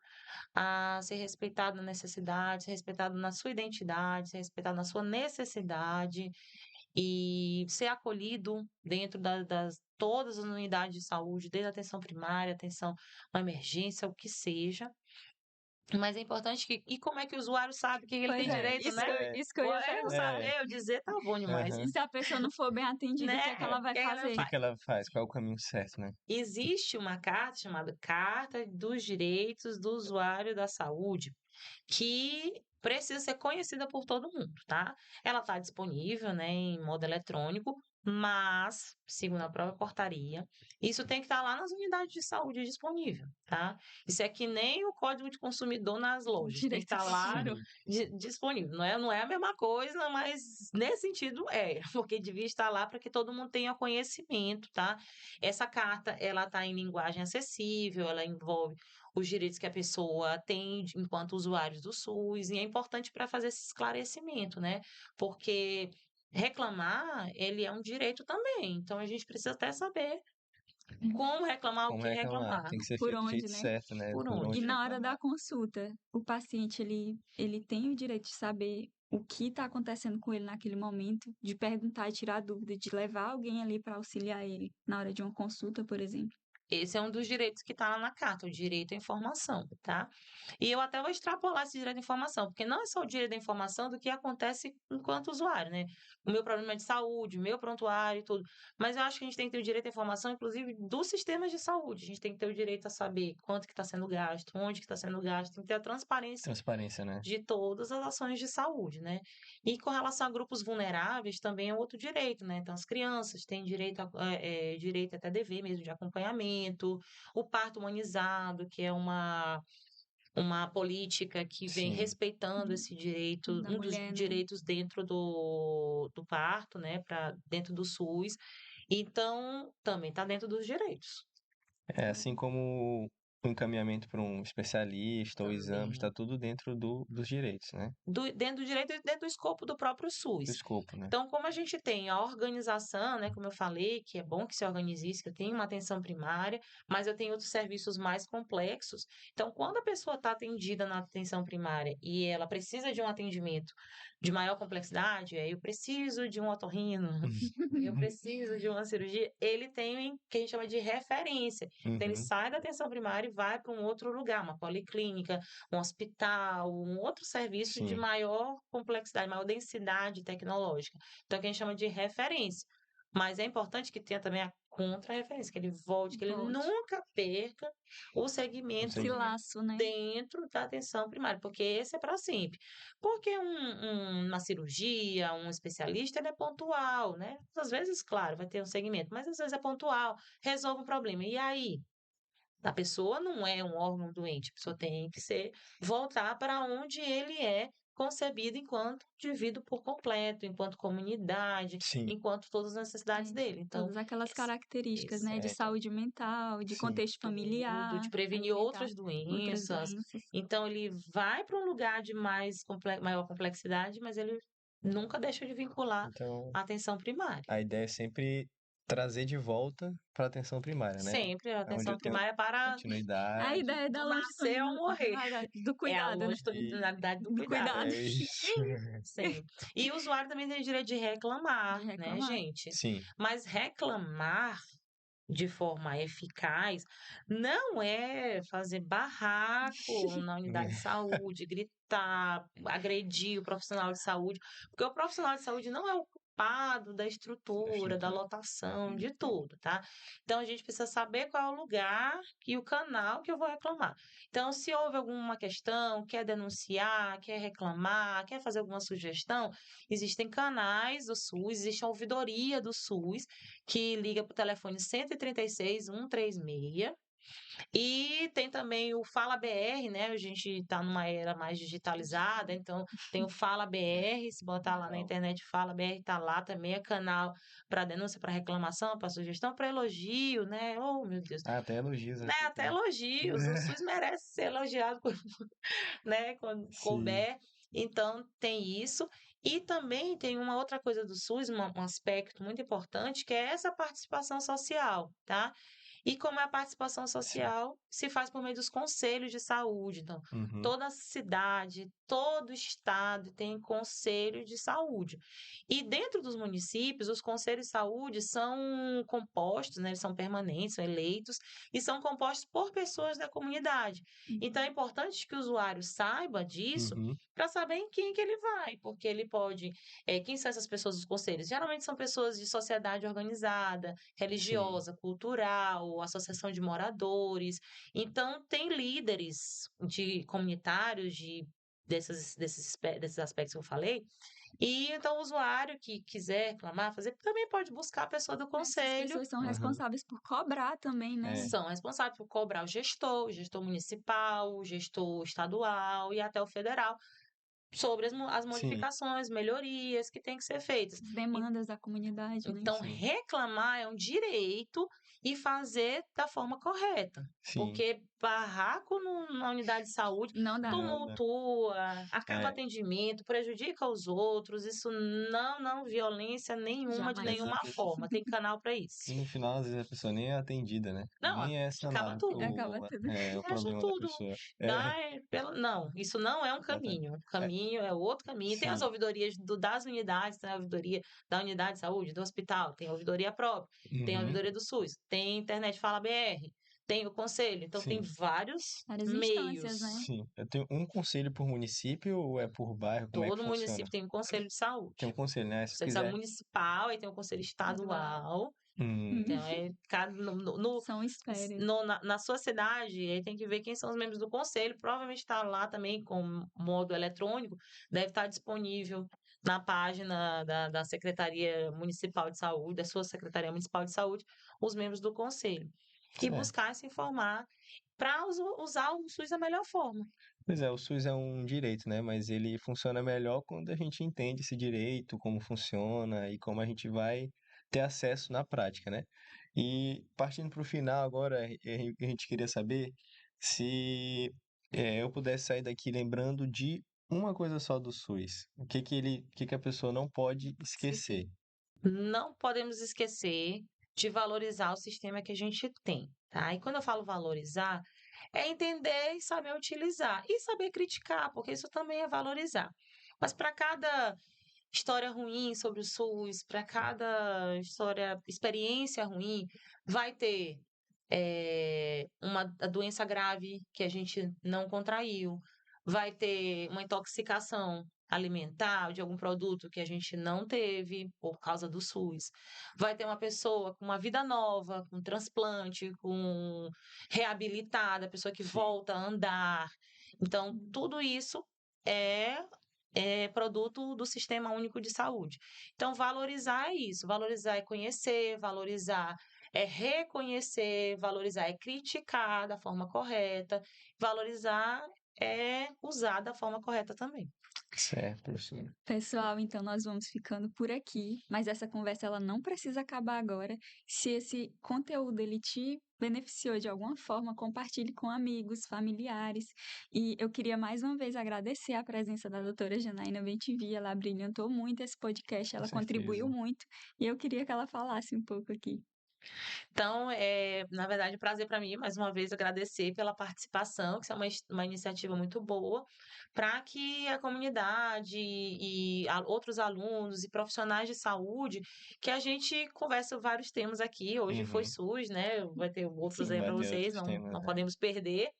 [SPEAKER 3] a ser respeitado na necessidade, ser respeitado na sua identidade, ser respeitado na sua necessidade e ser acolhido dentro das todas as unidades de saúde, desde a atenção primária, atenção à emergência, o que seja. Mas é importante que e como é que o usuário sabe que ele
[SPEAKER 1] Pois
[SPEAKER 3] tem
[SPEAKER 1] é,
[SPEAKER 3] direito,
[SPEAKER 1] isso
[SPEAKER 3] né?
[SPEAKER 1] que eu ia
[SPEAKER 3] Eu
[SPEAKER 1] perguntar.
[SPEAKER 2] é,
[SPEAKER 3] saber, eu dizer, tá bom demais.
[SPEAKER 1] E
[SPEAKER 2] aham.
[SPEAKER 1] se a pessoa não for bem atendida, o que é que
[SPEAKER 3] Né?
[SPEAKER 1] ela
[SPEAKER 3] O
[SPEAKER 1] vai
[SPEAKER 3] que ela
[SPEAKER 2] O
[SPEAKER 1] fazer?
[SPEAKER 2] que
[SPEAKER 3] faz?
[SPEAKER 2] que ela faz? Qual é o caminho certo, né?
[SPEAKER 3] Existe uma carta chamada Carta dos Direitos do Usuário da Saúde, que precisa ser conhecida por todo mundo, tá? Ela está disponível, né, em modo eletrônico, mas, segundo a própria portaria, isso tem que estar lá nas unidades de saúde disponível, tá? Isso é que nem o Código de Consumidor nas lojas, tem que
[SPEAKER 1] Direito
[SPEAKER 3] estar
[SPEAKER 1] do
[SPEAKER 3] lá
[SPEAKER 1] usuário.
[SPEAKER 2] Sim.
[SPEAKER 3] disponível. Não é a mesma coisa, mas nesse sentido é, porque devia estar lá para que todo mundo tenha conhecimento, tá? Essa carta, ela está em linguagem acessível, ela envolve os direitos que a pessoa tem enquanto usuário do SUS, e é importante para fazer esse esclarecimento, né? Porque reclamar, ele é um direito também, então a gente precisa até saber como reclamar, o
[SPEAKER 2] Como
[SPEAKER 3] que
[SPEAKER 2] reclamar?
[SPEAKER 3] reclamar,
[SPEAKER 2] Tem que ser
[SPEAKER 1] Por
[SPEAKER 2] feito do
[SPEAKER 1] onde,
[SPEAKER 2] jeito
[SPEAKER 1] né?
[SPEAKER 2] certo, né?
[SPEAKER 3] por
[SPEAKER 2] Por
[SPEAKER 1] E
[SPEAKER 3] onde
[SPEAKER 2] onde
[SPEAKER 1] na hora da
[SPEAKER 2] reclamar.
[SPEAKER 1] consulta, o paciente ele tem o direito de saber o que está acontecendo com ele naquele momento, de perguntar e tirar dúvida, de levar alguém ali para auxiliar ele na hora de uma consulta, por exemplo.
[SPEAKER 3] Esse é um dos direitos que está lá na carta, o direito à informação, tá? E eu até vou extrapolar esse direito à informação, porque não é só o direito à informação do que acontece enquanto usuário, né? O meu problema de saúde, o meu prontuário e tudo. Mas eu acho que a gente tem que ter o direito à informação, inclusive, dos sistemas de saúde. A gente tem que ter o direito a saber quanto que está sendo gasto, onde que está sendo gasto, tem que ter a transparência
[SPEAKER 2] Transparência, né?
[SPEAKER 3] de todas as ações de saúde, né? E com relação a grupos vulneráveis, também é outro direito, né? Então, as crianças têm direito, direito até dever mesmo de acompanhamento, o parto humanizado, que é uma política que vem
[SPEAKER 2] Sim.
[SPEAKER 3] respeitando esse direito,
[SPEAKER 1] Da
[SPEAKER 3] um dos
[SPEAKER 1] mulher, né?
[SPEAKER 3] direitos dentro do parto, né? Dentro do SUS. Então, também está dentro dos direitos.
[SPEAKER 2] É assim como o encaminhamento para um especialista ou exame, está
[SPEAKER 3] Também.
[SPEAKER 2] tudo dentro dos direitos, né?
[SPEAKER 3] Dentro do direito e dentro do escopo do próprio
[SPEAKER 2] Do
[SPEAKER 3] SUS.
[SPEAKER 2] escopo, né?
[SPEAKER 3] Então, como a gente tem a organização, né, como eu falei, que é bom que se organize isso, que eu tenho uma atenção primária, mas eu tenho outros serviços mais complexos. Então, quando a pessoa está atendida na atenção primária e ela precisa de um atendimento de maior complexidade, aí eu preciso de um otorrino, eu preciso de uma cirurgia, ele tem o que a gente chama de referência. Então, ele
[SPEAKER 2] Uhum.
[SPEAKER 3] sai da atenção primária e vai para um outro lugar, uma policlínica, um hospital, um outro serviço de
[SPEAKER 2] Sim.
[SPEAKER 3] maior complexidade, maior densidade tecnológica. Então, é o que a gente chama de referência. Mas é importante que tenha também a contra-referência, que ele volte, que ele
[SPEAKER 1] Volte.
[SPEAKER 3] nunca perca o segmento
[SPEAKER 1] Esse laço, né?
[SPEAKER 3] dentro da atenção primária, porque esse é para sempre. Porque uma cirurgia, um especialista, ele é pontual, né? Às vezes, claro, vai ter um segmento, mas às vezes é pontual, resolve um problema. E aí? A pessoa não é um órgão doente, a pessoa tem que voltar para onde ele é concebido enquanto indivíduo por completo, enquanto comunidade,
[SPEAKER 2] Sim.
[SPEAKER 3] enquanto todas as necessidades
[SPEAKER 1] É,
[SPEAKER 3] dele. Então,
[SPEAKER 1] todas aquelas
[SPEAKER 3] esse,
[SPEAKER 1] características,
[SPEAKER 3] esse
[SPEAKER 1] né? De
[SPEAKER 2] É, então,
[SPEAKER 1] saúde mental, de
[SPEAKER 2] sim.
[SPEAKER 1] contexto
[SPEAKER 3] tudo,
[SPEAKER 1] familiar,
[SPEAKER 3] de prevenir
[SPEAKER 1] alimentar,
[SPEAKER 3] outras
[SPEAKER 1] outras
[SPEAKER 3] doenças.
[SPEAKER 1] doenças.
[SPEAKER 3] Então, ele vai para um lugar de maior complexidade, mas ele nunca deixa de vincular
[SPEAKER 2] Então,
[SPEAKER 3] a atenção primária.
[SPEAKER 2] a ideia é sempre trazer de volta para a atenção primária, né?
[SPEAKER 3] Sempre a
[SPEAKER 2] Onde
[SPEAKER 3] atenção
[SPEAKER 2] eu tenho
[SPEAKER 3] primária para
[SPEAKER 1] A
[SPEAKER 2] continuidade.
[SPEAKER 1] ideia da
[SPEAKER 3] do nascer ao morrer.
[SPEAKER 1] do
[SPEAKER 3] É a
[SPEAKER 1] cuidado, né?
[SPEAKER 2] E
[SPEAKER 3] longitudinalidade do
[SPEAKER 1] Do
[SPEAKER 3] cuidado.
[SPEAKER 1] cuidado,
[SPEAKER 2] é isso.
[SPEAKER 3] Sim. E o usuário também tem direito de
[SPEAKER 1] de
[SPEAKER 3] reclamar, né,
[SPEAKER 1] reclamar.
[SPEAKER 3] gente?
[SPEAKER 2] Sim.
[SPEAKER 3] Mas reclamar de forma eficaz não é fazer barraco na unidade de saúde, gritar, agredir o profissional de saúde, porque o profissional de saúde não é o culpado da estrutura, da lotação, de tudo, tá? Então a gente precisa saber qual é o lugar e o canal que eu vou reclamar. Então, se houve alguma questão, quer denunciar, quer reclamar, quer fazer alguma sugestão, existem canais do SUS, existe a ouvidoria do SUS, que liga para o telefone 136 136. E tem também o Fala BR, né? A gente está numa era mais digitalizada, então tem o Fala BR, se botar lá na
[SPEAKER 2] Legal.
[SPEAKER 3] internet, Fala BR está lá também, é canal para denúncia, para reclamação, para sugestão, para elogio, né? Oh, meu Deus.
[SPEAKER 2] Ah, até elogios
[SPEAKER 3] Né?
[SPEAKER 2] aceito,
[SPEAKER 3] Até
[SPEAKER 2] né?
[SPEAKER 3] elogios, o SUS merece ser elogiado, né? Quando
[SPEAKER 2] Sim.
[SPEAKER 3] couber. Então, tem isso. E também tem uma outra coisa do SUS, um aspecto muito importante, que é essa participação social, tá? E como é a participação
[SPEAKER 2] Sim.
[SPEAKER 3] social, se faz por meio dos conselhos de saúde. Então,
[SPEAKER 2] Uhum.
[SPEAKER 3] toda cidade, todo estado tem conselho de saúde. E dentro dos municípios, os conselhos de saúde são compostos, né, eles são permanentes, são eleitos, e são compostos por pessoas da comunidade. Então, é importante que o usuário saiba disso
[SPEAKER 2] Uhum.
[SPEAKER 3] para saber em quem que ele vai, porque ele pode. Quem são essas pessoas dos conselhos? Geralmente são pessoas de sociedade organizada,
[SPEAKER 2] Sim.
[SPEAKER 3] religiosa, cultural, associação de moradores. Então, tem líderes de comunitários desses aspectos que eu falei. E então, o usuário que quiser reclamar, fazer, também pode buscar a pessoa do
[SPEAKER 1] Essas
[SPEAKER 3] conselho.
[SPEAKER 1] pessoas são
[SPEAKER 2] Aham.
[SPEAKER 1] responsáveis por cobrar também, né?
[SPEAKER 2] É.
[SPEAKER 3] São responsáveis por cobrar o gestor municipal, o gestor estadual e até o federal, sobre as
[SPEAKER 2] Sim.
[SPEAKER 3] modificações, melhorias que têm que ser feitas.
[SPEAKER 1] As demandas da comunidade, né?
[SPEAKER 3] Então,
[SPEAKER 2] Sim.
[SPEAKER 3] reclamar é um direito e fazer da forma correta.
[SPEAKER 2] Sim.
[SPEAKER 3] Porque barraco na unidade de saúde
[SPEAKER 1] Não dá.
[SPEAKER 2] Não, né?
[SPEAKER 3] tumultua, acaba o
[SPEAKER 2] É.
[SPEAKER 3] atendimento, prejudica os outros. Isso não, violência nenhuma, de
[SPEAKER 1] Jamais.
[SPEAKER 3] nenhuma forma. Tem canal para
[SPEAKER 2] E
[SPEAKER 3] isso.
[SPEAKER 2] no final, às vezes, a pessoa nem é atendida, né?
[SPEAKER 3] Não,
[SPEAKER 2] Nem é
[SPEAKER 3] acaba
[SPEAKER 2] sanado
[SPEAKER 3] tudo.
[SPEAKER 1] Acaba tudo.
[SPEAKER 2] o
[SPEAKER 3] Fecha
[SPEAKER 2] problema da
[SPEAKER 3] tudo.
[SPEAKER 2] pessoa. É,
[SPEAKER 3] Não, isso não é um
[SPEAKER 2] exatamente.
[SPEAKER 3] caminho. O
[SPEAKER 2] É,
[SPEAKER 3] caminho é outro caminho. Tem as
[SPEAKER 2] sim.
[SPEAKER 3] ouvidorias das unidades, tem a ouvidoria da unidade de saúde, do hospital, tem a ouvidoria própria, tem a
[SPEAKER 2] Uhum,
[SPEAKER 3] ouvidoria do SUS, tem a internet Fala BR, tem o conselho. Então, tem
[SPEAKER 2] sim.
[SPEAKER 3] vários
[SPEAKER 1] Várias instâncias, né?
[SPEAKER 3] meios.
[SPEAKER 2] Sim. Eu tenho um conselho por município ou é por bairro? Como é que
[SPEAKER 3] Todo
[SPEAKER 2] funciona?
[SPEAKER 3] município tem um conselho de
[SPEAKER 2] Tem um
[SPEAKER 3] saúde.
[SPEAKER 2] conselho, né? Se eu
[SPEAKER 3] Conselho de saúde
[SPEAKER 2] quiser.
[SPEAKER 3] municipal, aí tem o conselho
[SPEAKER 1] Estadual.
[SPEAKER 3] estadual.
[SPEAKER 2] Hum,
[SPEAKER 3] Então, é cada,
[SPEAKER 1] São esferas.
[SPEAKER 3] na sua cidade, aí tem que ver quem são os membros do conselho. Provavelmente está lá também com modo eletrônico, deve estar disponível na página da Secretaria Municipal de Saúde, da sua Secretaria Municipal de Saúde, os membros do conselho. E
[SPEAKER 2] é.
[SPEAKER 3] buscar se informar para usar o SUS da melhor forma.
[SPEAKER 2] Pois é, o SUS é um direito, né? Mas ele funciona melhor quando a gente entende esse direito, como funciona e como a gente vai ter acesso na prática, né? E partindo para o final agora, a gente queria saber se eu pudesse sair daqui lembrando de uma coisa só do SUS. O que que a pessoa não pode esquecer?
[SPEAKER 3] Não podemos esquecer de valorizar o sistema que a gente tem, tá? E quando eu falo valorizar, é entender e saber utilizar e saber criticar, porque isso também é valorizar. Mas para cada história ruim sobre o SUS, para cada experiência ruim, vai ter uma a doença grave que a gente não contraiu, vai ter uma intoxicação alimentar de algum produto que a gente não teve por causa do SUS, vai ter uma pessoa com uma vida nova, com transplante, com reabilitada, pessoa que
[SPEAKER 2] Sim.
[SPEAKER 3] volta a andar. Então, tudo isso é produto do Sistema Único de Saúde. Então, valorizar é isso, valorizar é conhecer, valorizar é reconhecer, valorizar é criticar da forma correta, valorizar é usar da forma correta também.
[SPEAKER 2] Certo, professora.
[SPEAKER 1] Pessoal, então nós vamos ficando por aqui, mas essa conversa ela não precisa acabar agora. Se esse conteúdo ele te beneficiou de alguma forma, compartilhe com amigos, familiares. E eu queria mais uma vez agradecer a presença da doutora Janaína Bentivi, ela brilhantou muito esse podcast,
[SPEAKER 2] Com
[SPEAKER 1] ela contribuiu
[SPEAKER 2] certeza.
[SPEAKER 1] muito, e eu queria que ela falasse um pouco aqui.
[SPEAKER 3] Então, na verdade, um prazer para mim, mais uma vez, agradecer pela participação, que isso é uma iniciativa muito boa, para que a comunidade e outros alunos e profissionais de saúde, que a gente conversa vários temas aqui. Hoje foi
[SPEAKER 2] Uhum.
[SPEAKER 3] SUS, né? Vai ter outros
[SPEAKER 2] Sim,
[SPEAKER 3] aí
[SPEAKER 2] vai
[SPEAKER 3] para
[SPEAKER 2] ter
[SPEAKER 3] vocês,
[SPEAKER 2] outros
[SPEAKER 3] não,
[SPEAKER 2] temas,
[SPEAKER 3] não
[SPEAKER 2] né?
[SPEAKER 3] podemos perder.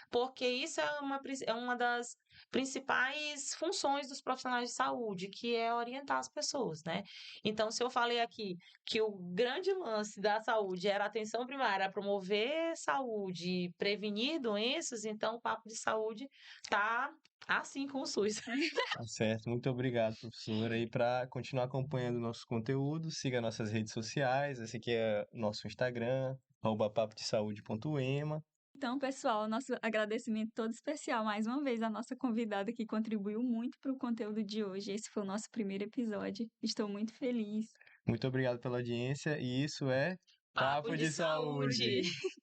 [SPEAKER 3] Porque isso é uma das principais funções dos profissionais de saúde, que é orientar as pessoas, né? Então, se eu falei aqui que o grande lance da saúde era a atenção primária, promover saúde, prevenir doenças, então o papo de saúde tá assim com o SUS.
[SPEAKER 2] Tá certo. Muito obrigado, professora. E para continuar acompanhando o nosso conteúdo, siga nossas redes sociais. Esse aqui é nosso Instagram, @papodesaude.ema.
[SPEAKER 1] Então, pessoal, nosso agradecimento todo especial mais uma vez à nossa convidada que contribuiu muito para o conteúdo de hoje. Esse foi o nosso primeiro episódio. Estou muito feliz.
[SPEAKER 2] Muito obrigado pela audiência. E isso é
[SPEAKER 3] Papo
[SPEAKER 2] Papo
[SPEAKER 3] de
[SPEAKER 2] de
[SPEAKER 3] saúde!
[SPEAKER 2] Saúde.